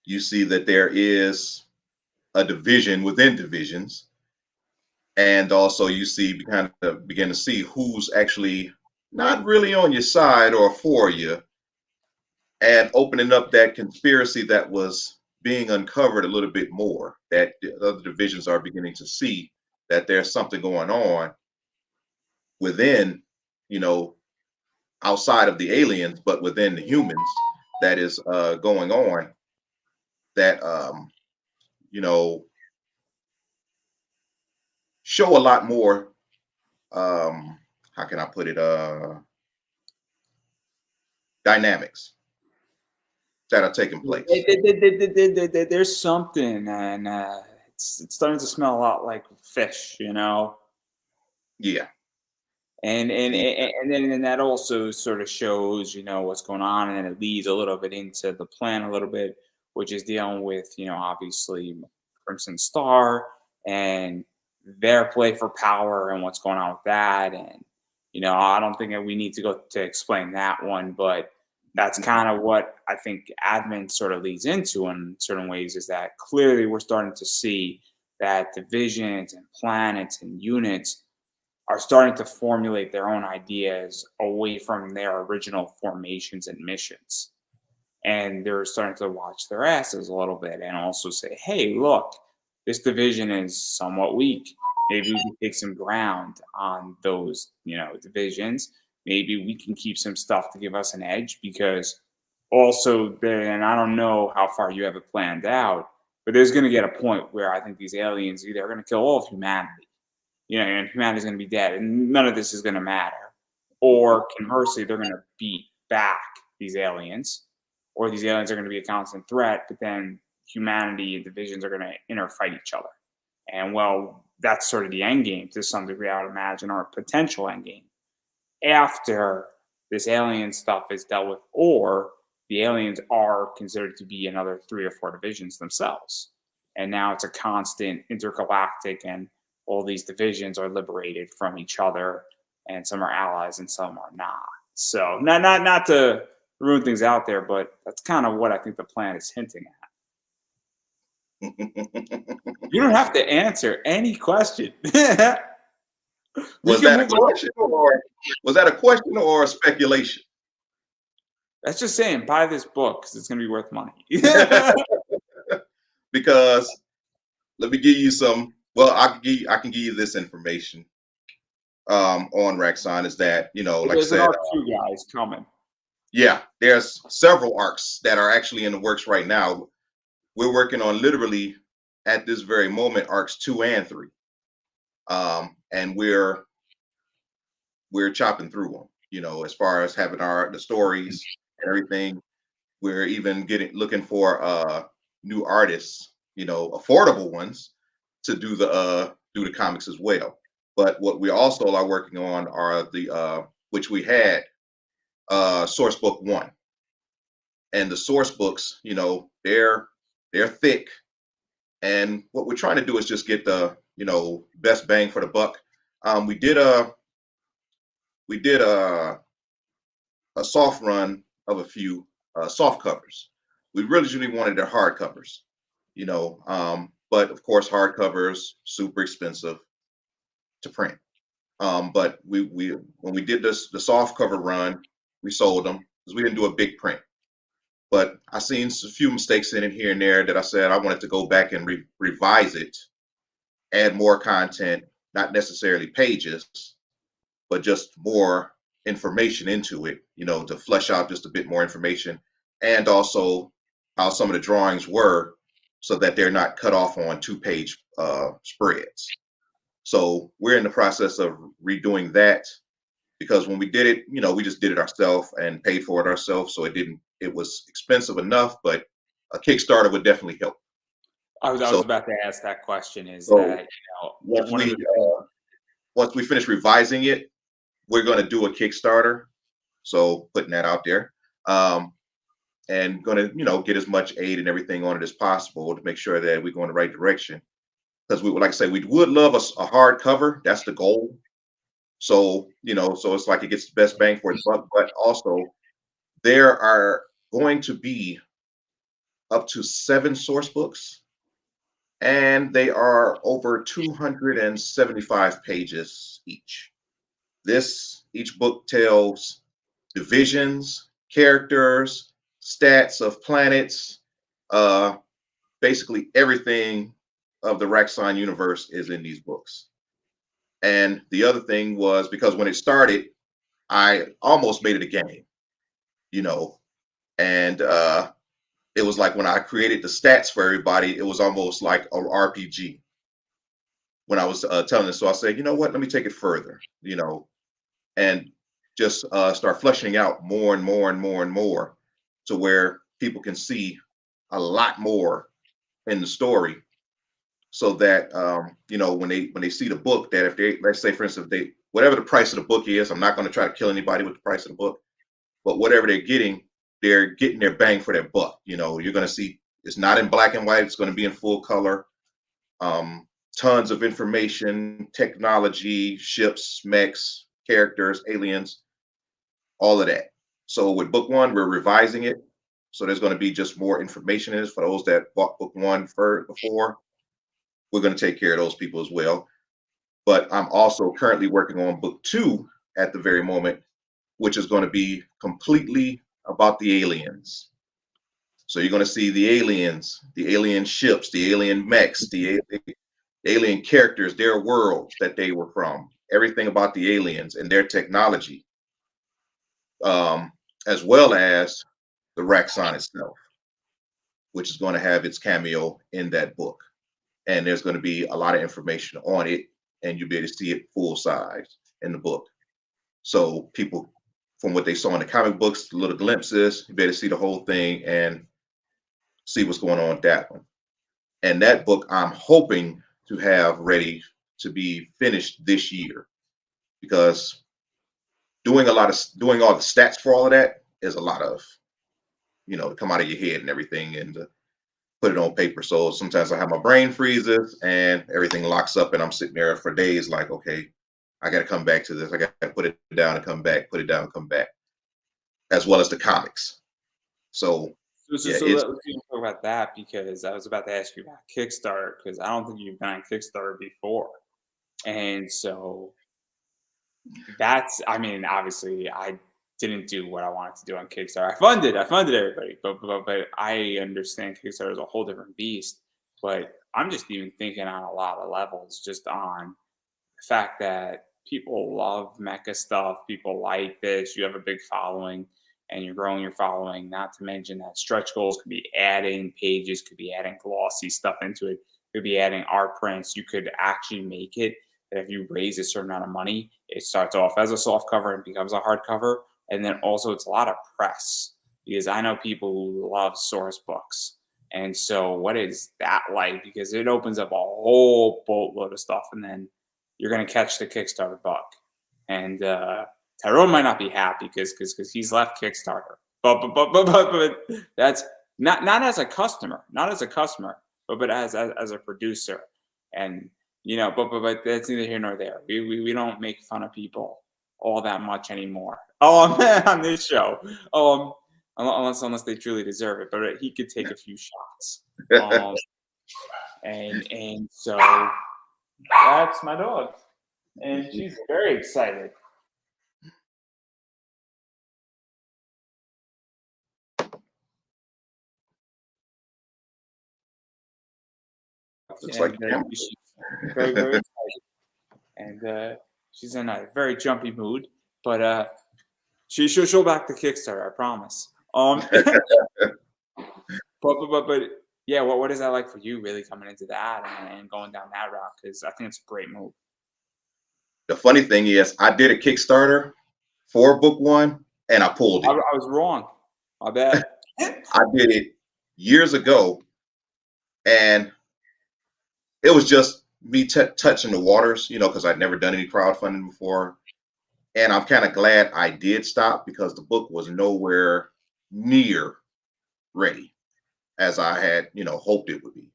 you see that there is a division within divisions, and also you see begin to see who's actually not really on your side or for you, and opening up that conspiracy that was being uncovered a little bit more, that the other divisions are beginning to see that there's something going on within, outside of the aliens, but within the humans, that is going on, that you know show a lot more, how can I put it, dynamics that are taking place. There's something, and it's starting to smell a lot like fish, Yeah. And then that also sort of shows, what's going on, and then it leads a little bit into the plan a little bit, which is dealing with, obviously Crimson Star and their play for power and what's going on with that. And, I don't think that we need to go to explain that one, but that's kind of what I think admin sort of leads into in certain ways, is that clearly we're starting to see that divisions and planets and units are starting to formulate their own ideas away from their original formations and missions. And they're starting to watch their asses a little bit and also say, hey, look, this division is somewhat weak. Maybe we can take some ground on those, divisions. Maybe we can keep some stuff to give us an edge, because also there, and I don't know how far you have it planned out, but there's going to get a point where I think these aliens either are going to kill all of humanity, and humanity's going to be dead, and none of this is going to matter. Or conversely, they're going to beat back these aliens, or these aliens are going to be a constant threat, but then humanity and divisions are going to interfight each other. And well, that's sort of the end game to some degree, I would imagine, or a potential end game after this alien stuff is dealt with, or the aliens are considered to be another 3 or 4 divisions themselves. And now it's a constant intergalactic, and all these divisions are liberated from each other, and some are allies and some are not. So not to ruin things out there, but that's kind of what I think the plan is hinting at. You don't have to answer any question. Was that a question or a speculation? That's just saying, buy this book because it's going to be worth money. Because let me give you some. Well, I can give you this information on Raxxon, is that, like There's I said, an R2 guys coming. Yeah, there's several arcs that are actually in the works right now. We're working on, literally at this very moment, arcs 2 and 3. and we're chopping through them. You know, as far as having the stories and everything, we're even looking for new artists, you know, affordable ones to do the comics as well. But what we also are working on are the which we had source book one, and the source books, you know, they're thick, and what we're trying to do is just get the, you know, best bang for the buck. We did a soft run of a few soft covers. We really wanted the hard covers, you know, but of course hard covers super expensive to print. But we when we did the soft cover run, we sold them because we didn't do a big print. But I seen a few mistakes in it here and there that I said I wanted to go back and revise it, add more content, not necessarily pages, but just more information into it, you know, to flesh out just a bit more information, and also how some of the drawings were, so that they're not cut off on 2-page spreads. So we're in the process of redoing that, because when we did it, you know, we just did it ourselves and paid for it ourselves. So it was expensive enough, but a Kickstarter would definitely help. I was So, about to ask that question. Is so that, once one of we the once we finish revising it, we're going to do a Kickstarter. So putting that out there, and going to, you know, get as much aid and everything on it as possible to make sure that we go in the right direction. Because we would, like I say, we would love a hard cover. That's the goal. So, you know, so it's like it gets the best bang for its buck, but also there are going to be up to 7 source books, and they are over 275 pages each. Each book tells divisions, characters, stats of planets, uh, basically everything of the Raxxon universe is in these books. And the other thing was, because when it started, I almost made it a game, you know, and it was like when I created the stats for everybody, it was almost like a RPG when I was telling this. So I said, you know what, let me take it further, you know, and just start fleshing out more and more and more and more, to where people can see a lot more in the story, so that you know, when they see the book, that if they, let's say for instance, if they, whatever the price of the book is, I'm not going to try to kill anybody with the price of the book, but whatever they're getting their bang for their buck. You know, you're going to see it's not in black and white, it's going to be in full color. um, Tons of information, technology, ships, mechs, characters, aliens, all of that. So with book one, we're revising it, so there's going to be just more information in it for those that bought book one before. We're going to take care of those people as well. But I'm also currently working on book two at the very moment, which is going to be completely about the aliens. So you're going to see the aliens, the alien ships, the alien mechs, the alien characters, their worlds that they were from, everything about the aliens and their technology, um, as well as the Raxxon itself, which is going to have its cameo in that book. And there's going to be a lot of information on it, and you'll be able to see it full size in the book. So people, from what they saw in the comic books, little glimpses, you better see the whole thing and see what's going on with that one. And that book I'm hoping to have ready to be finished this year, because doing all the stats for all of that is a lot of, you know, to come out of your head and everything, and to put it on paper. So sometimes I have my brain freezes and everything locks up, and I'm sitting there for days like, okay, I got to come back to this. I got to put it down and come back, put it down and come back, as well as the comics. So yeah, it's let's even talk about that, because I was about to ask you about Kickstarter, because I don't think you've been on Kickstarter before. And so that's, I mean, obviously I didn't do what I wanted to do on Kickstarter. I funded everybody, but I understand Kickstarter is a whole different beast. But I'm just even thinking on a lot of levels, just on the fact that people love mecha stuff, people like this, you have a big following and you're growing your following, not to mention that stretch goals could be adding pages, could be adding glossy stuff into it, could be adding art prints. You could actually make it that if you raise a certain amount of money, it starts off as a soft cover and becomes a hard cover. And then also it's a lot of press because I know people who love source books. And so what is that like? Because it opens up a whole boatload of stuff and then you're gonna catch the Kickstarter bug. And Tyrone might not be happy because he's left Kickstarter. But that's not as a customer, not as a customer, but as a producer. And but that's neither here nor there. We don't make fun of people all that much anymore. On this show. Unless they truly deserve it. But he could take a few shots. And so that's my dog. And she's very excited. Looks like She's very, very excited. And she's in a very jumpy mood. But she'll back the Kickstarter, I promise. But yeah, what is that like for you really coming into that and going down that route? Because I think it's a great move. The funny thing is, I did a Kickstarter for book one, and I pulled I it. was wrong. I bet. I did it years ago, and it was just me touching the waters, because I'd never done any crowdfunding before. And I'm kind of glad I did stop because the book was nowhere near ready as I had, hoped it would be.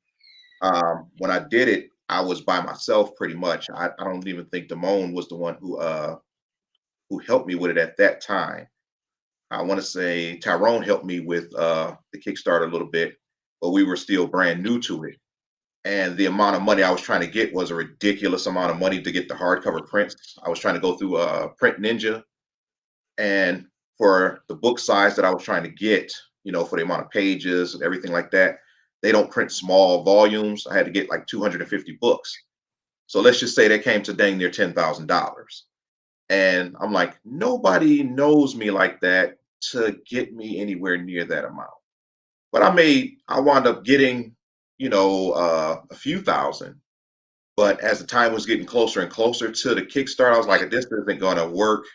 When I did it, I was by myself pretty much. I don't even think Damone was the one who helped me with it at that time. I want to say Tyrone helped me with the Kickstarter a little bit, but we were still brand new to it. And the amount of money I was trying to get was a ridiculous amount of money to get the hardcover prints. I was trying to go through Print Ninja, and for the book size that I was trying to get, for the amount of pages and everything like that, they don't print small volumes. I had to get like 250 books. So let's just say they came to dang near $10,000. And I'm like, nobody knows me like that to get me anywhere near that amount. But I wound up getting, a few thousand. But as the time was getting closer and closer to the Kickstarter, I was like, this isn't going to work.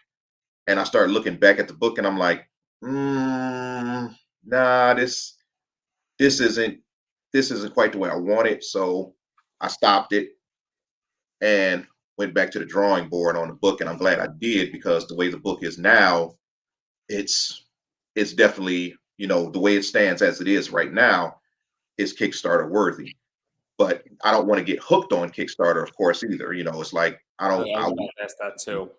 And I started looking back at the book, and I'm like, nah, this isn't quite the way I want it. So I stopped it and went back to the drawing board on the book. And I'm glad I did, because the way the book is now, it's definitely, the way it stands as it is right now is Kickstarter worthy. But I don't want to get hooked on Kickstarter, of course, either. It's like Yeah, I was gonna ask that too.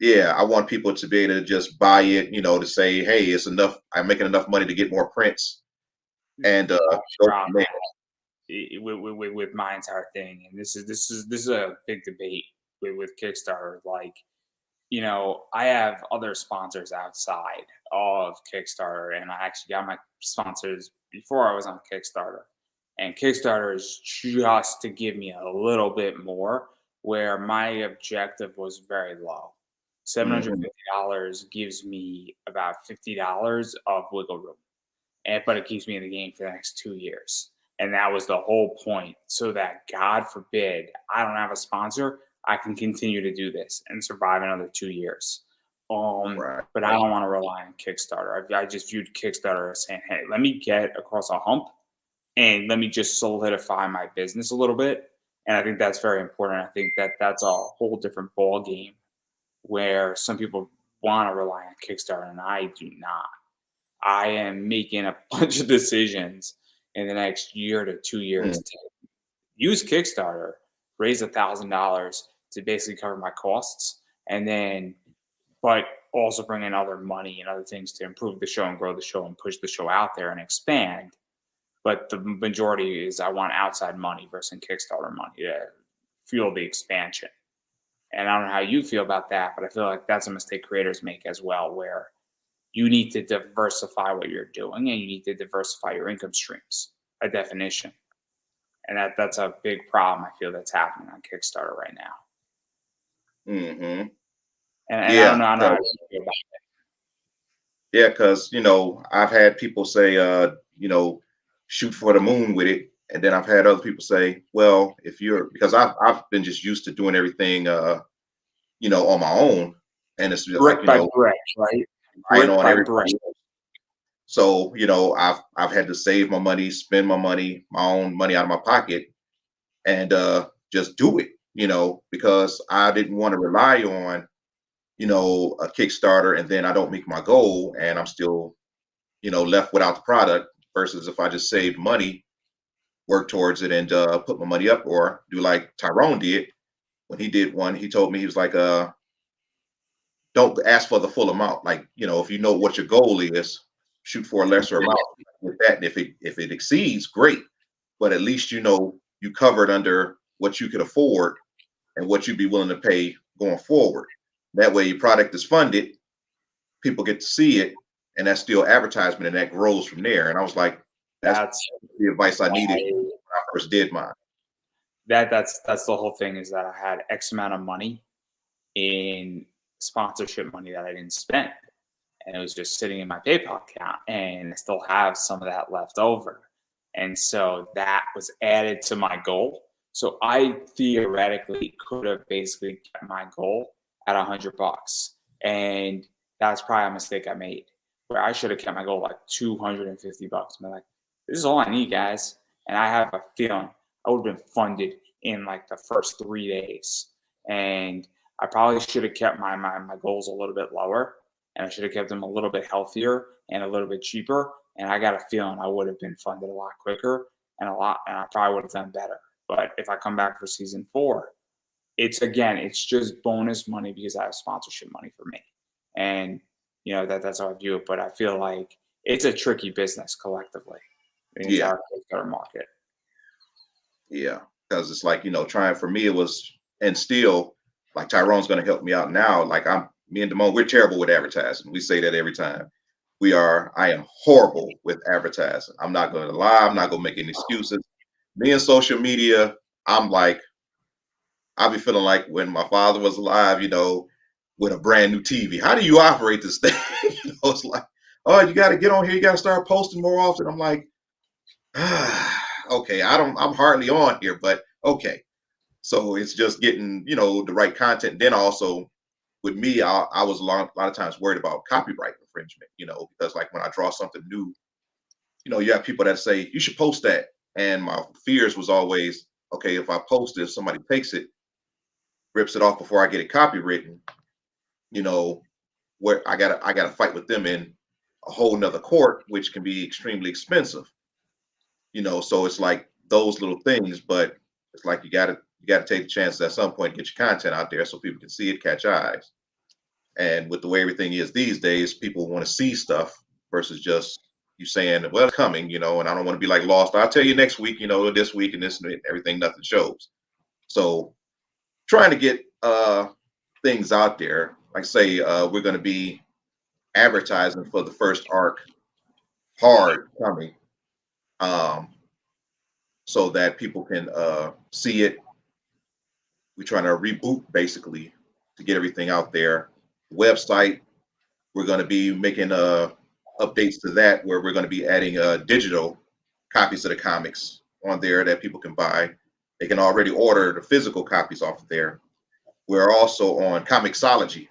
yeah, I want people to be able to just buy it, to say, hey, it's enough. I'm making enough money to get more prints, and go from there. With my entire thing, and this is a big debate with Kickstarter. Like, I have other sponsors outside of Kickstarter, and I actually got my sponsors before I was on Kickstarter. And Kickstarter is just to give me a little bit more, where my objective was very low. $750 gives me about $50 of wiggle room, but it keeps me in the game for the next 2 years. And that was the whole point, so that God forbid I don't have a sponsor, I can continue to do this and survive another 2 years. Right. But I don't want to rely on Kickstarter. I just viewed Kickstarter as saying, hey, let me get across a hump and let me just solidify my business a little bit. And I think that's very important. I think that's a whole different ball game, where some people want to rely on Kickstarter and I do not. I am making a bunch of decisions in the next year to 2 years to use Kickstarter, raise $1,000 to basically cover my costs, and then, but also bring in other money and other things to improve the show and grow the show and push the show out there and expand. But the majority is I want outside money versus Kickstarter money to fuel the expansion. And I don't know how you feel about that, but I feel like that's a mistake creators make as well, where you need to diversify what you're doing and you need to diversify your income streams by definition. And that's a big problem I feel that's happening on Kickstarter right now. Mm-hmm. And Yeah, I don't know how you feel about yeah, because I've had people say, shoot for the moon with it, And then I've had other people say, well, if you're because I've been just used to doing everything on my own. And it's just like, Brick by brick, right? relying Brick on by brick. everybody else. So, I've had to save my money, spend my money, my own money out of my pocket, and just do it, because I didn't want to rely on, a Kickstarter and then I don't meet my goal and I'm still, left without the product versus if I just saved money, work towards it and put my money up or do like Tyrone did when he did one. He told me, he was like, don't ask for the full amount. Like, if you know what your goal is, shoot for a lesser amount with that. And if it exceeds, great. But at least you covered under what you could afford and what you'd be willing to pay going forward. That way your product is funded, people get to see it, and that's still advertisement and that grows from there. And I was like, that's That's the advice I needed why when I first did mine. that's the whole thing, is that I had X amount of money in sponsorship money that I didn't spend, and it was just sitting in my PayPal account, and I still have some of that left over. And so that was added to my goal. So I theoretically could have basically kept my goal at $100. And that's probably a mistake I made, where I should have kept my goal like $250. I'm like, this is all I need, guys. And I have a feeling I would have been funded in like the first 3 days. And I probably should have kept my goals a little bit lower, and I should have kept them a little bit healthier and a little bit cheaper. And I got a feeling I would have been funded a lot quicker and I probably would have done better. But if I come back for season 4, it's just bonus money because I have sponsorship money for me. And that's how I view it. But I feel like it's a tricky business collectively, the Yeah, entire Kickstarter market. yeah. Because it's like, trying for me it was, and still like Tyrone's gonna help me out now. Like me and Damone, we're terrible with advertising. We say that every time. I am horrible with advertising. I'm not gonna lie, I'm not gonna make any excuses. Me and social media, I'm like, I'll be feeling like when my father was alive, with a brand new TV. How do you operate this thing? It's like, oh, you got to get on here. You got to start posting more often. I'm like, okay, I'm hardly on here, but okay. So it's just getting, the right content. Then also with me, I was a lot of times worried about copyright infringement, because like when I draw something new, you have people that say you should post that. And my fears was always, okay, if I post it, if somebody takes it, rips it off before I get it copywritten, you know, where I gotta fight with them in a whole nother court, which can be extremely expensive. So it's like those little things, but it's like you gotta take the chance at some point, get your content out there so people can see it, catch eyes. And with the way everything is these days, people want to see stuff versus just you saying, well, it's coming, and I don't want to be like lost. I'll tell you next week, this week and this and everything, nothing shows. So trying to get things out there. Like say, we're going to be advertising for the first arc hard coming, um, so that people can see it. We're trying to reboot basically to get everything out there. Website, we're going to be making updates to that where we're going to be adding digital copies of the comics on there that people can buy. They can already order the physical copies off of there. We're also on Comixology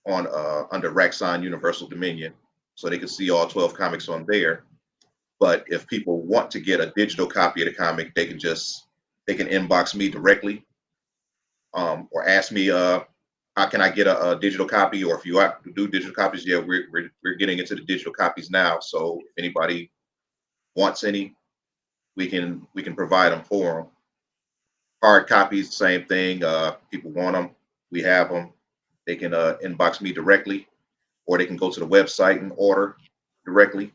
on under Raxxon Universal Dominion, so they can see all 12 comics on there. But if people want to get a digital copy of the comic, they can inbox me directly, or ask me, how can I get a digital copy? Or if you have to do digital copies, yeah, we're getting into the digital copies now. So if anybody wants any, we can provide them for them. Hard copies, same thing. People want them, we have them. They can inbox me directly, or they can go to the website and order directly.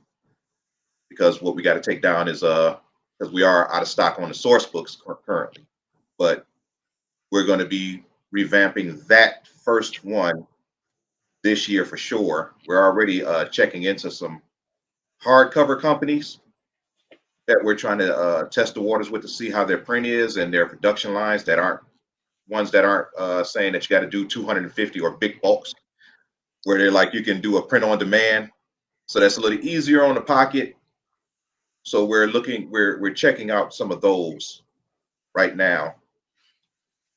Because what we got to take down is because we are out of stock on the source books currently, but we're going to be revamping that first one this year for sure. We're already checking into some hardcover companies that we're trying to test the waters with to see how their print is and their production lines that aren't saying that you got to do 250 or big bulks, where they're like you can do a print on demand. So that's a little easier on the pocket, So we're checking out some of those right now,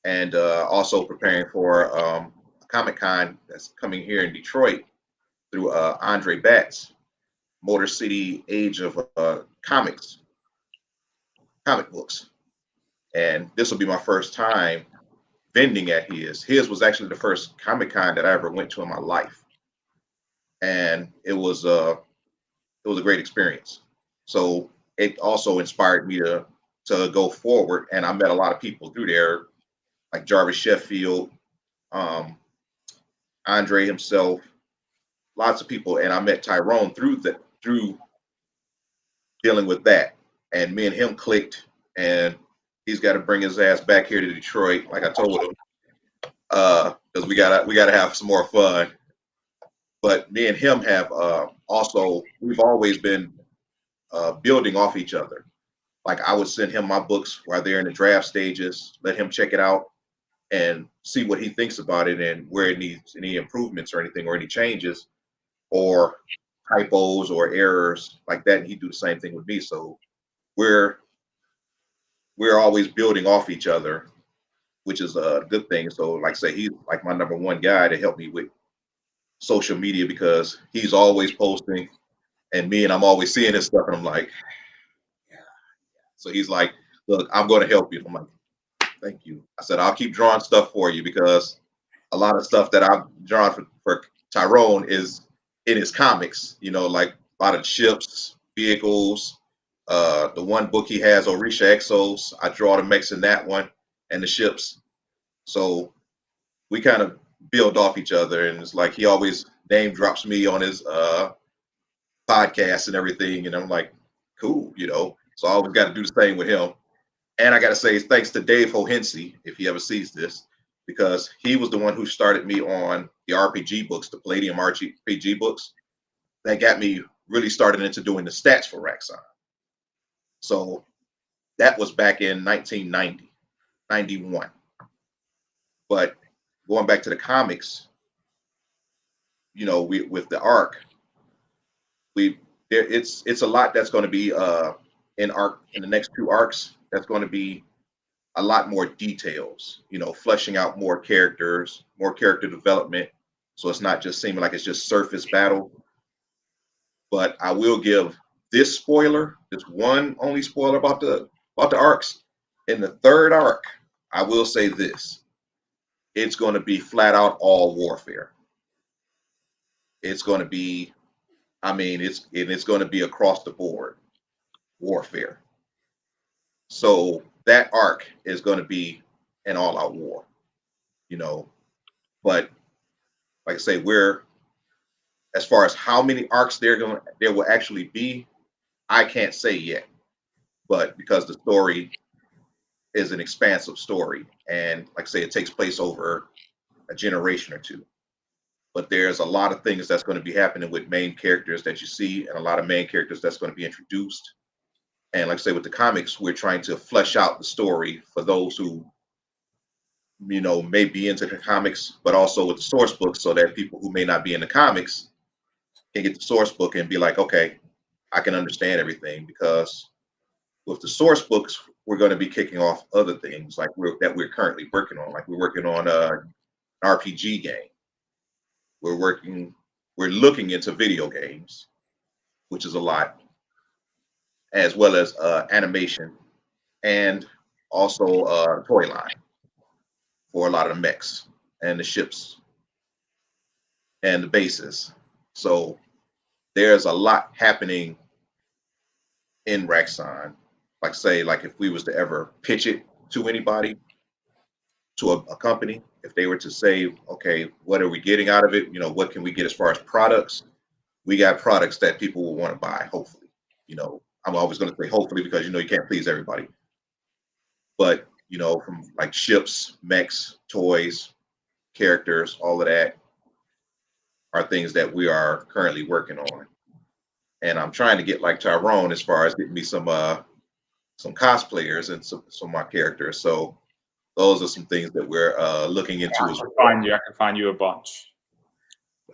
and also preparing for a Comic Con that's coming here in Detroit through Andre Batts, Motor City Age of comic books, and this will be my first time vending at his. His was actually the first Comic Con that I ever went to in my life, and it was a great experience. So it also inspired me to go forward, and I met a lot of people through there, like Jarvis Sheffield, um, Andre himself, lots of people, and I met Tyrone through dealing with that, and me and him clicked, and he's got to bring his ass back here to Detroit, like I told him, because we gotta have some more fun. But me and him have also we've always been building off each other. Like I would send him my books while they're in the draft stages, let him check it out and see what he thinks about it and where it needs any improvements or anything or any changes or typos or errors like that. And he'd do the same thing with me. So we're we're always building off each other, which is a good thing. So like I say, he's like my number one guy to help me with social media because he's always posting and me and I'm always seeing his stuff and I'm like, yeah. So he's like, look, I'm going to help you. I'm like, thank you. I said, I'll keep drawing stuff for you because a lot of stuff that I've drawn for Tyrone is in his comics, like a lot of ships, vehicles. The one book he has, Orisha Exos, I draw the mechs in that one and the ships. So we kind of build off each other. And it's like he always name drops me on his podcast and everything. And I'm like, cool. So I always got to do the same with him. And I got to say, thanks to Dave Hohensi, if he ever sees this, because he was the one who started me on the RPG books, the Palladium RPG books, that got me really started into doing the stats for Raxxon. So that was back in 1990, 91. But going back to the comics, with the arc, it's a lot that's going to be in the next two arcs. That's going to be a lot more details, fleshing out more characters, more character development. So it's not just seeming like it's just surface battle. But I will give this spoiler, this one only spoiler about the arcs. In the third arc, I will say this. It's going to be flat out all warfare. It's going to be, it's going to be across the board warfare. So that arc is going to be an all-out war, But like I say, as far as how many arcs there will actually be, I can't say yet. But because the story is an expansive story, and like I say, it takes place over a generation or two. But there's a lot of things that's going to be happening with main characters that you see, and a lot of main characters that's going to be introduced. And like I say, with the comics, we're trying to flesh out the story for those who may be into the comics, but also with the source book, so that people who may not be in the comics can get the source book and be like, okay, I can understand everything. Because with the source books, we're going to be kicking off other things like we're currently working on. Like we're working on an RPG game. We're looking into video games, which is a lot, as well as animation and also toy line for a lot of the mechs and the ships and the bases. So there's a lot happening in Raxxon. Like if we was to ever pitch it to anybody, to a company, if they were to say, okay, what are we getting out of it? What can we get as far as products? We got products that people will want to buy, hopefully. I'm always going to say hopefully because you can't please everybody. But from like ships, mechs, toys, characters, all of that are things that we are currently working on. And I'm trying to get like Tyrone as far as getting me some cosplayers and some of my characters. So those are some things that we're looking into as well. I can find you a bunch.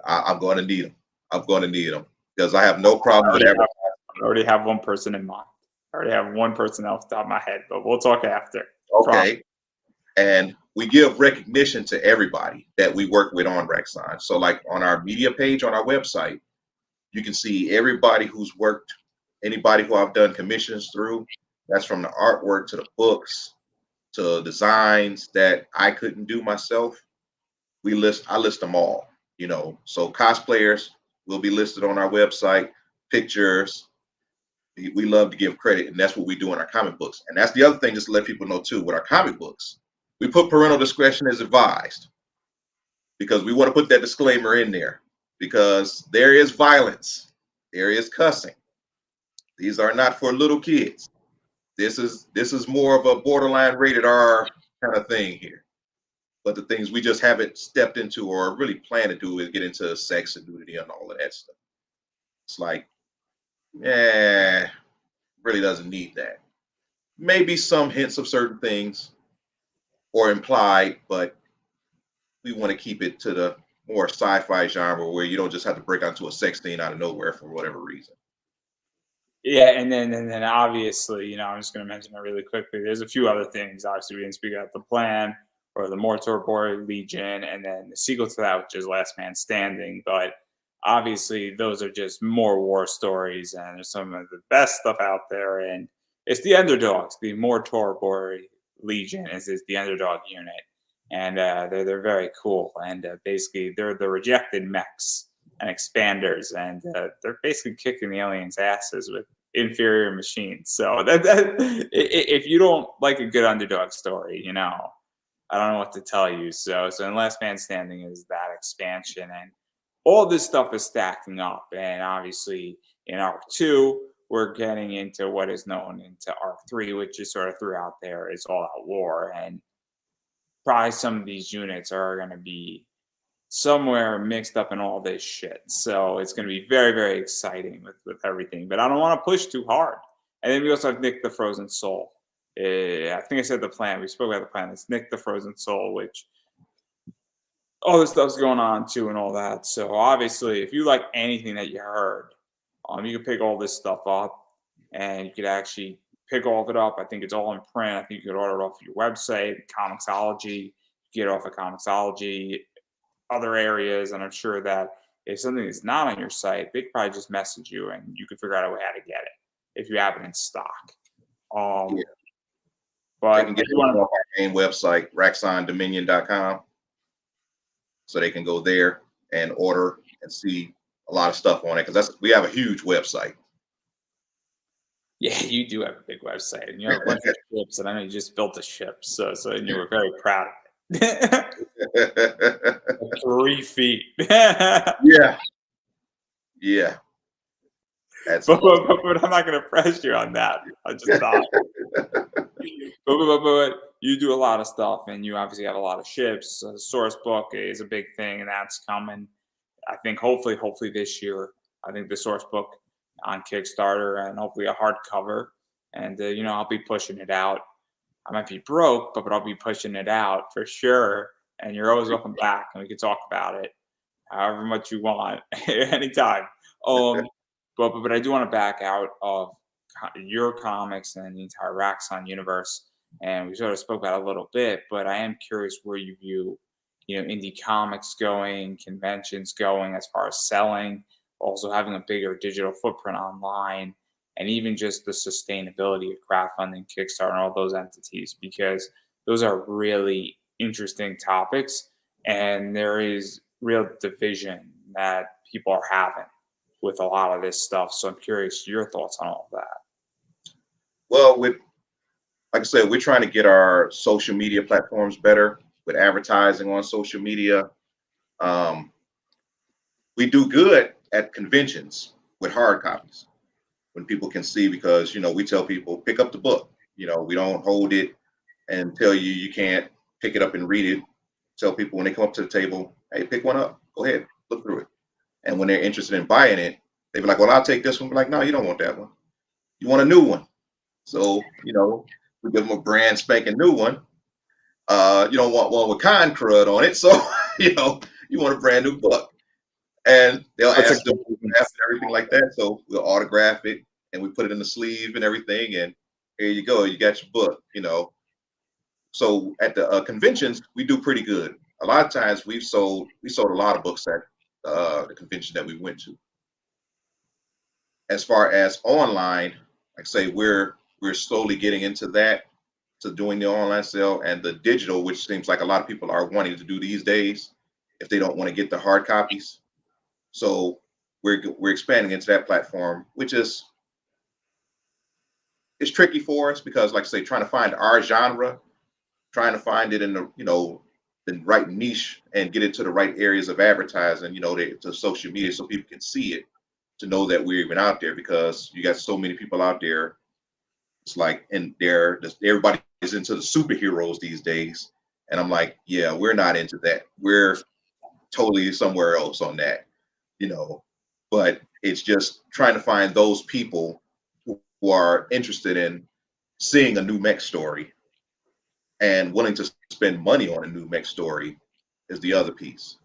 I'm going to need them. I'm going to need them because I have no problem with advertising I already have one person in mind. I already have one person off the top of my head, but we'll talk after. Okay. And we give recognition to everybody that we work with on Raxxon. So like on our media page on our website, you can see everybody who's worked, anybody who I've done commissions through. That's from the artwork to the books to designs that I couldn't do myself. I list them all, So cosplayers will be listed on our website, pictures. We love to give credit, and that's what we do in our comic books. And that's the other thing, just to let people know too, with our comic books, we put parental discretion as advised because we want to put that disclaimer in there because there is violence, there is cussing. These are not for little kids. This is more of a borderline rated R kind of thing here. But the things we just haven't stepped into or really plan to do is get into sex and nudity and all of that stuff. It's like, really doesn't need that. Maybe some hints of certain things or implied, but we want to keep it to the more sci-fi genre where you don't just have to break onto a sex scene out of nowhere for whatever reason. Yeah, and then obviously, I'm just going to mention it really quickly. There's a few other things. Obviously, we didn't speak about the plan or the Mortor Boy Legion, and then the sequel to that, which is Last Man Standing. But obviously, those are just more war stories, and there's some of the best stuff out there. And it's the underdogs. The Mortor Boy Legion is the underdog unit, and they're very cool. And basically, they're the rejected mechs and expanders, and they're basically kicking the aliens' asses with inferior machines. So if you don't like a good underdog story, I don't know what to tell you. So in Last Man Standing is that expansion, and all this stuff is stacking up. And obviously in Arc 2, we're getting into what is known into Arc 3, which is sort of throughout there is all out war, and probably some of these units are going to be somewhere mixed up in all this shit. So it's going to be very, very exciting with everything. But I don't want to push too hard. And then we also have Nick the Frozen Soul. I think I said the plan. We spoke about the plan. It's Nick the Frozen Soul, which all this stuff's going on too and all that. So obviously, if you like anything that you heard, you can pick all this stuff up and you could actually pick all of it up. I think it's all in print. I think you could order it off your website, Comixology. You get it off of Comixology, other areas, and I'm sure that if something is not on your site, they could probably just message you and you could figure out a way how to get it if you have it in stock. Yeah. But they can get it off our main website, raxxondominion.com. So they can go there and order and see a lot of stuff on it because we have a huge website. Yeah, you do have a big website, and you have a bunch of ships, and I know you just built a ship, so you were very proud of it. 3 feet. Yeah. But I'm not going to press you on that. I just thought. but you do a lot of stuff, and you obviously have a lot of ships. The source book is a big thing, and that's coming. I think hopefully this year. I think the source book on Kickstarter and hopefully a hardcover. And I'll be pushing it out. I might be broke, but I'll be pushing it out for sure. And you're always welcome back, and we can talk about it however much you want, anytime. But I do want to back out of your comics and the entire Raxxon universe, and we sort of spoke about it a little bit. But I am curious where you view, indie comics going, conventions going, as far as selling, also having a bigger digital footprint online, and even just the sustainability of crowdfunding, Kickstarter, and all those entities, because those are really interesting topics, and there is real division that people are having with a lot of this stuff. So I'm curious your thoughts on all of that. Well, like I said, we're trying to get our social media platforms better with advertising on social media. We do good at conventions with hard copies when people can see, because we tell people pick up the book. We don't hold it and tell you can't pick it up and read it. Tell people when they come up to the table, hey, pick one up, go ahead, look through it. And when they're interested in buying it, they be like, well, I'll take this one. We're like, no, you don't want that one. You want a new one. So we give them a brand spanking new one. You don't want one with con crud on it, so you want a brand new book. And they'll ask them and everything like that. So we'll autograph it and we put it in the sleeve and everything, and here you go, you got your book, So at the conventions, we do pretty good. A lot of times we sold a lot of books at the convention that we went to. As far as online, like I say, we're slowly getting into that, to doing the online sale and the digital, which seems like a lot of people are wanting to do these days if they don't want to get the hard copies. So we're expanding into that platform, which is it's tricky for us because, like I say, trying to find our genre, trying to find it in the right niche and get it to the right areas of advertising, to social media so people can see it, to know that we're even out there, because you got so many people out there. It's like, and everybody is into the superheroes these days. And I'm like, yeah, we're not into that. We're totally somewhere else on that, but it's just trying to find those people who are interested in seeing a new mech story and willing to spend money on a new mech story is the other piece,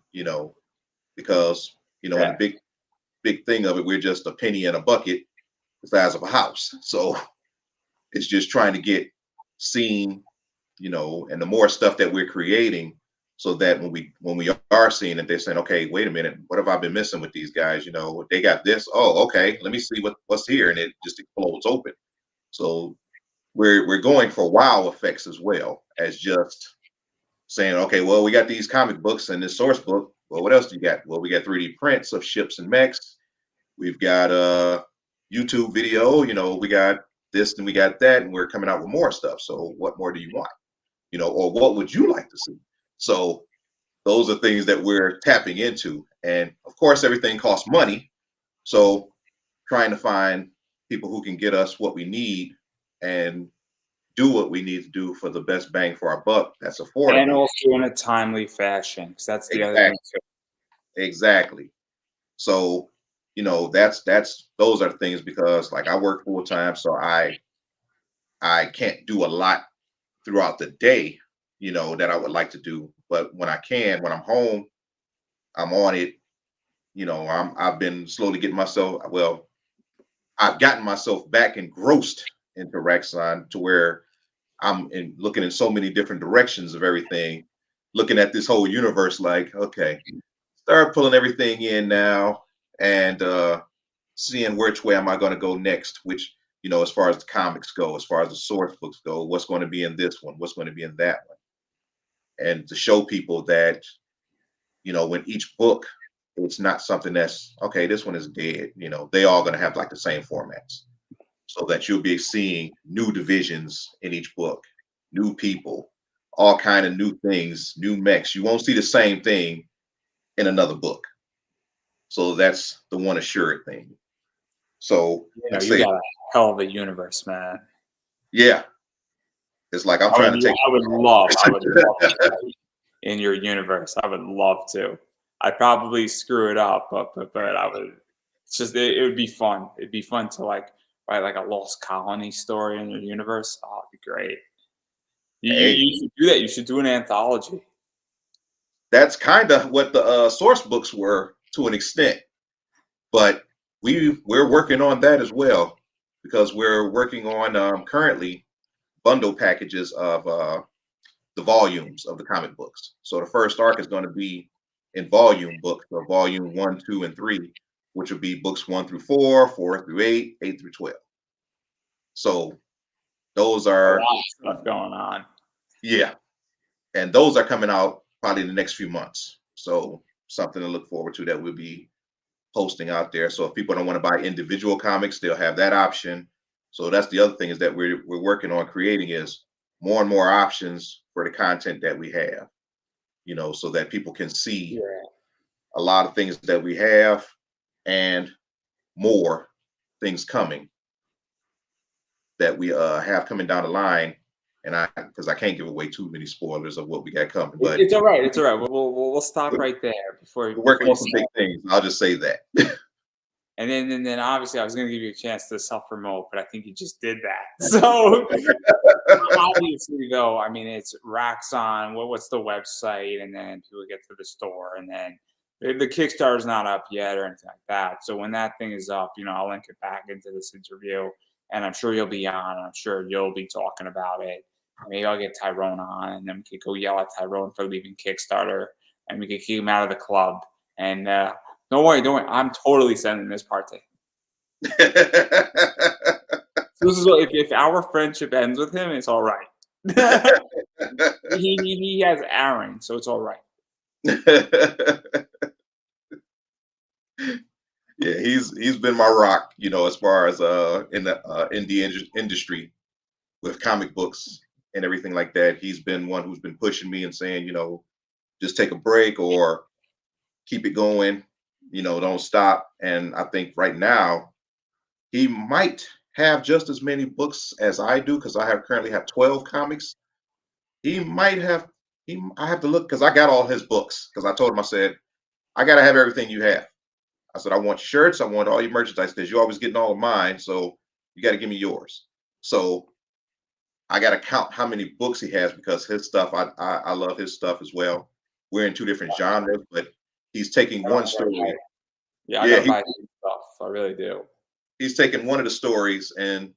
because, in the big thing of it, we're just a penny in a bucket the size of a house. So it's just trying to get seen, and the more stuff that we're creating, so that when we are seeing it, they're saying, okay, wait a minute, what have I been missing with these guys? They got this. Oh, okay, let me see what's here, and it just explodes open. So we're going for wow effects as well as just saying, okay, well, we got these comic books and this source book. Well, what else do you got? Well, we got 3D prints of ships and mechs. We've got YouTube video. We got this and we got that, and we're coming out with more stuff. So what more do you want? Or what would you like to see? So those are things that we're tapping into. And of course, everything costs money. So trying to find people who can get us what we need and do what we need to do for the best bang for our buck that's affordable. And also in a timely fashion, because that's the other thing too. Exactly. So, that's those are things, because like I work full time, so I can't do a lot throughout the day, that I would like to do. But when I'm home, I'm on it. I've been slowly getting myself, I've gotten myself back engrossed into Raxxon, to where I'm looking in so many different directions of everything, looking at this whole universe like, okay, start pulling everything in now, and seeing which way am I going to go next, which, as far as the comics go, as far as the source books go, what's going to be in this one, what's going to be in that one. And to show people that, when each book, it's not something that's, okay, this one is dead. They all going to have like the same formats, so that you'll be seeing new divisions in each book, new people, all kind of new things, new mechs. You won't see the same thing in another book. So that's the one assured thing. So you got a hell of a universe, man. Yeah. It's like I'm trying to take. I would love to play in your universe. I would love to. I'd probably screw it up, but I would. It's just it would be fun. It'd be fun to write like a lost colony story in your universe. Oh, it'd be great. You should do that. You should do an anthology. That's kind of what the source books were, to an extent, but we're working on that as well, because we're working on currently bundle packages of the volumes of the comic books. So the first arc is going to be in volume books, so volume 1, 2, and 3, which would be books 1 through 4, 4 through 8, 8 through 12. So those are a lot of stuff going on. Yeah, and those are coming out probably in the next few months. So something to look forward to, that we'll be posting out there. So if people don't want to buy individual comics, they'll have that option. So that's the other thing, is that we're working on creating is more and more options for the content that we have, so that people can see a lot of things that we have, and more things coming that we have coming down the line. And because I can't give away too many spoilers of what we got coming, but it's all right. It's all right. We'll stop right there before we're working on some big things. I'll just say that. And then obviously I was going to give you a chance to self-promote, but I think you just did that. So obviously, though, I mean, it's Raxxon. What's the website? And then people get to the store, and then The Kickstarter's not up yet or anything like that. So when that thing is up, I'll link it back into this interview, and I'm sure you'll be on. And I'm sure you'll be talking about it. Maybe I'll get Tyrone on, and then we could go yell at Tyrone for leaving Kickstarter, and we could keep him out of the club. And don't worry. I'm totally sending this part to him. So this is what, if our friendship ends with him, it's all right. he has Aaron, so it's all right. Yeah, he's been my rock, as far as in the indie industry with comic books and everything like that. He's been one who's been pushing me and saying, just take a break or keep it going, don't stop. And I think right now he might have just as many books as I do because I currently have 12 comics. He might have. I have to look because I got all his books because I told him, I said, I got to have everything you have. I said, I want your shirts. I want all your merchandise because you're always getting all of mine. So you got to give me yours. So I got to count how many books he has because his stuff, I love his stuff as well. We're in two different genres, but he's taking one story. Yeah, I gotta buy some stuff. I really do. He's taking one of the stories, and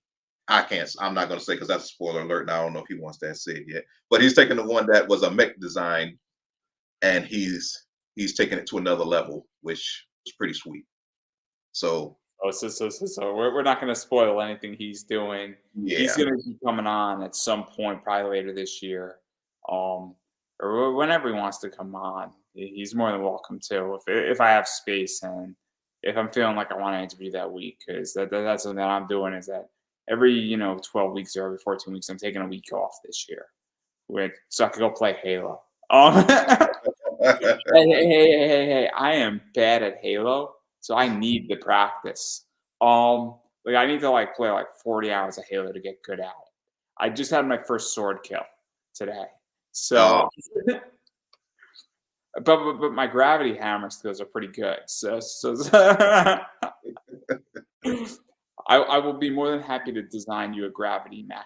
I'm not going to say because that's a spoiler alert. And I don't know if he wants that said yet, but he's taking the one that was a mech design, and he's taking it to another level, which was pretty sweet. So we're not going to spoil anything he's doing. Yeah. He's going to be coming on at some point, probably later this year, or whenever he wants to come on. He's more than welcome to, if I have space and if I'm feeling like I want to interview that week, because that's something that I'm doing is that every 12 weeks or every 14 weeks I'm taking a week off this year, so I could go play Halo. Hey, I am bad at Halo, so I need the practice. I need to play 40 hours of Halo to get good at it. I just had my first sword kill today, so. But my gravity hammer skills are pretty good. So I will be more than happy to design you a gravity hammer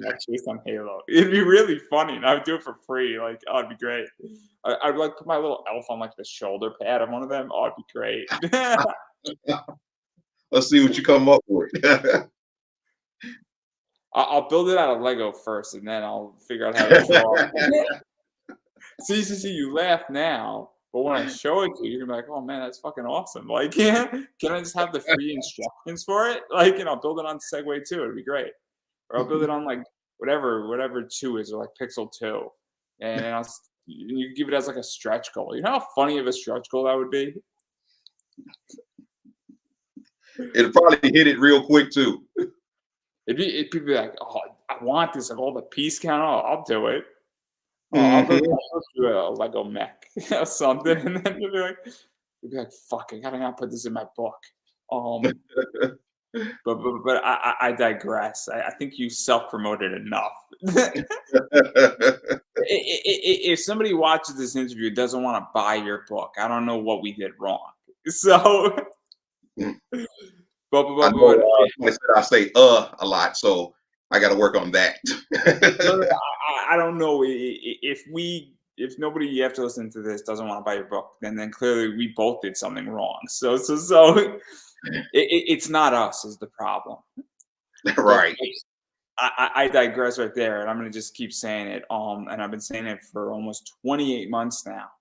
mech based on Halo. It'd be really funny, and I would do it for free. It'd be great. I'd put my little elf on the shoulder pad of one of them. Oh, it'd be great. Let's see what you come up with. I'll build it out of Lego first, and then I'll figure out how to draw. See, you laugh now, but when I show it to you, you're gonna be like, "Oh man, that's fucking awesome!" Can I just have the free instructions for it? And I'll build it on Segway 2. It'd be great, or I'll build it on whatever 2 is, or Pixel 2, and you give it as a stretch goal. You know how funny of a stretch goal that would be? It'll probably hit it real quick too. It'd be like, "Oh, I want this." All the piece count. Oh, I'll do it. I'll do a Lego mech or something, and then you'll be like, "Fuck, I gotta not put this in my book." But I digress. I think you self-promoted enough. If somebody watches this interview and doesn't want to buy your book, I don't know what we did wrong. So, I say a lot, so I got to work on that. I don't know if nobody after listening to this doesn't want to buy your book, then clearly we both did something wrong. So it's not us is the problem. Right. I digress right there, and I'm gonna just keep saying it. And I've been saying it for almost 28 months now.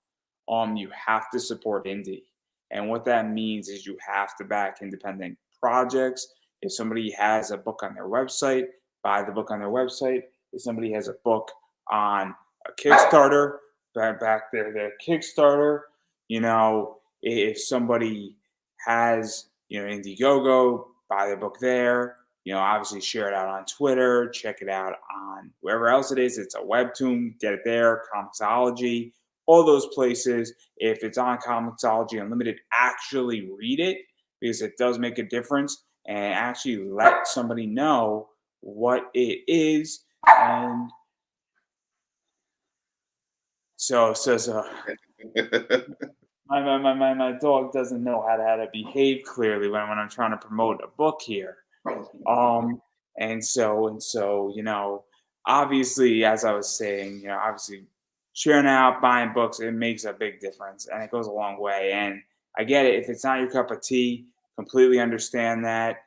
You have to support indie, and what that means is you have to back independent projects. If somebody has a book on their website, buy the book on their website. If somebody has a book on a Kickstarter, back their Kickstarter. If somebody has Indiegogo, buy their book there. Obviously share it out on Twitter, check it out on wherever else it is. It's a webtoon, get it there, Comixology, all those places. If it's on Comixology Unlimited, actually read it because it does make a difference, and actually let somebody know what it is. And so my dog doesn't know how to behave clearly when I'm trying to promote a book here. And so, obviously, as I was saying, obviously sharing out, buying books, it makes a big difference and it goes a long way. And I get it. If it's not your cup of tea, completely understand that.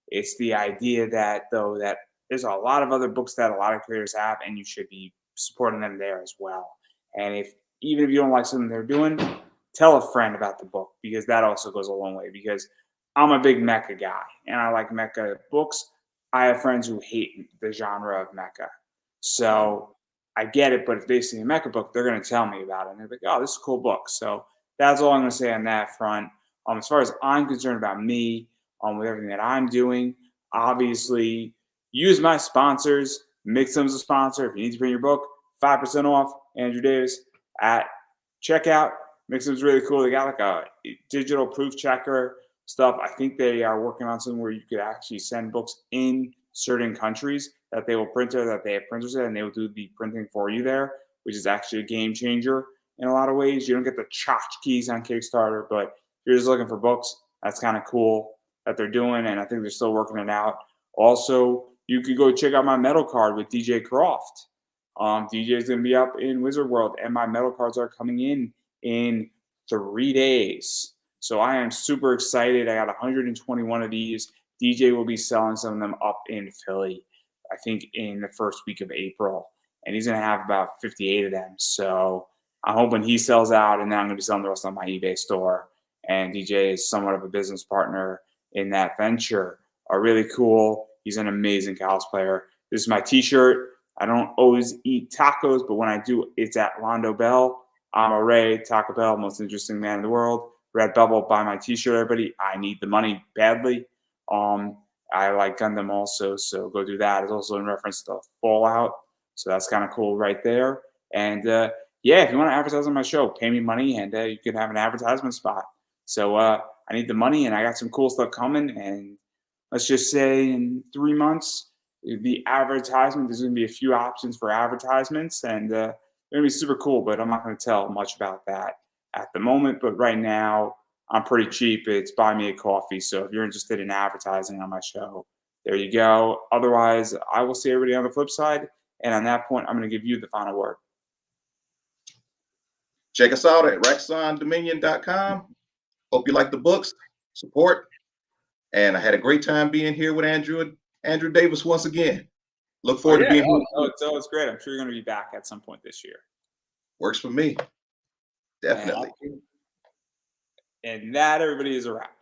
It's the idea that, though, that there's a lot of other books that a lot of creators have, and you should be supporting them there as well. And if even if you don't like something they're doing, tell a friend about the book because that also goes a long way. Because I'm a big mecha guy and I like mecha books. I have friends who hate the genre of mecha. So I get it, but if they see a mecha book, they're going to tell me about it. And they're like, oh, this is a cool book. So that's all I'm going to say on that front. As far as I'm concerned about me, with everything that I'm doing, obviously use my sponsors. Mixum's a sponsor. If you need to bring your book, 5% off. Andrew Davis at checkout. Mixum's really cool. They got like a digital proof checker stuff. I think they are working on something where you could actually send books in certain countries that they will print or that they have printers in, and they will do the printing for you there, which is actually a game changer in a lot of ways. You don't get the tchotchkes on Kickstarter, but if you're just looking for books, that's kind of cool that they're doing, and I think they're still working it out. Also, you could go check out my metal card with DJ Croft. DJ is going to be up in Wizard World, and my metal cards are coming in 3 days. So I am super excited. I got 121 of these. DJ will be selling some of them up in Philly, I think in the first week of April. And he's going to have about 58 of them. So I'm hoping he sells out, and then I'm going to be selling the rest on my eBay store. And DJ is somewhat of a business partner in that venture. Really cool. He's an amazing cosplayer. This is my t-shirt. I don't always eat tacos, but when I do, it's at Londo Bell. I'm a Ray, Taco Bell, most interesting man in the world. Red Bubble, buy my t-shirt, everybody. I need the money badly. I like Gundam also, so go do that. It's also in reference to Fallout, so that's kind of cool right there. And yeah, if you want to advertise on my show, pay me money, and you can have an advertisement spot. So I need the money, and I got some cool stuff coming. And let's just say in 3 months, the advertisement, there's going to be a few options for advertisements, and they're going to be super cool, but I'm not going to tell much about that at the moment. But right now, I'm pretty cheap. It's buy me a coffee. So if you're interested in advertising on my show, there you go. Otherwise, I will see everybody on the flip side. And on that point, I'm going to give you the final word. Check us out at raxxondominion.com. Hope you like the books, support. And I had a great time being here with Andrew Davis once again. Look forward to being here. It's great. I'm sure you're going to be back at some point this year. Works for me. Definitely. And that, everybody, is a wrap.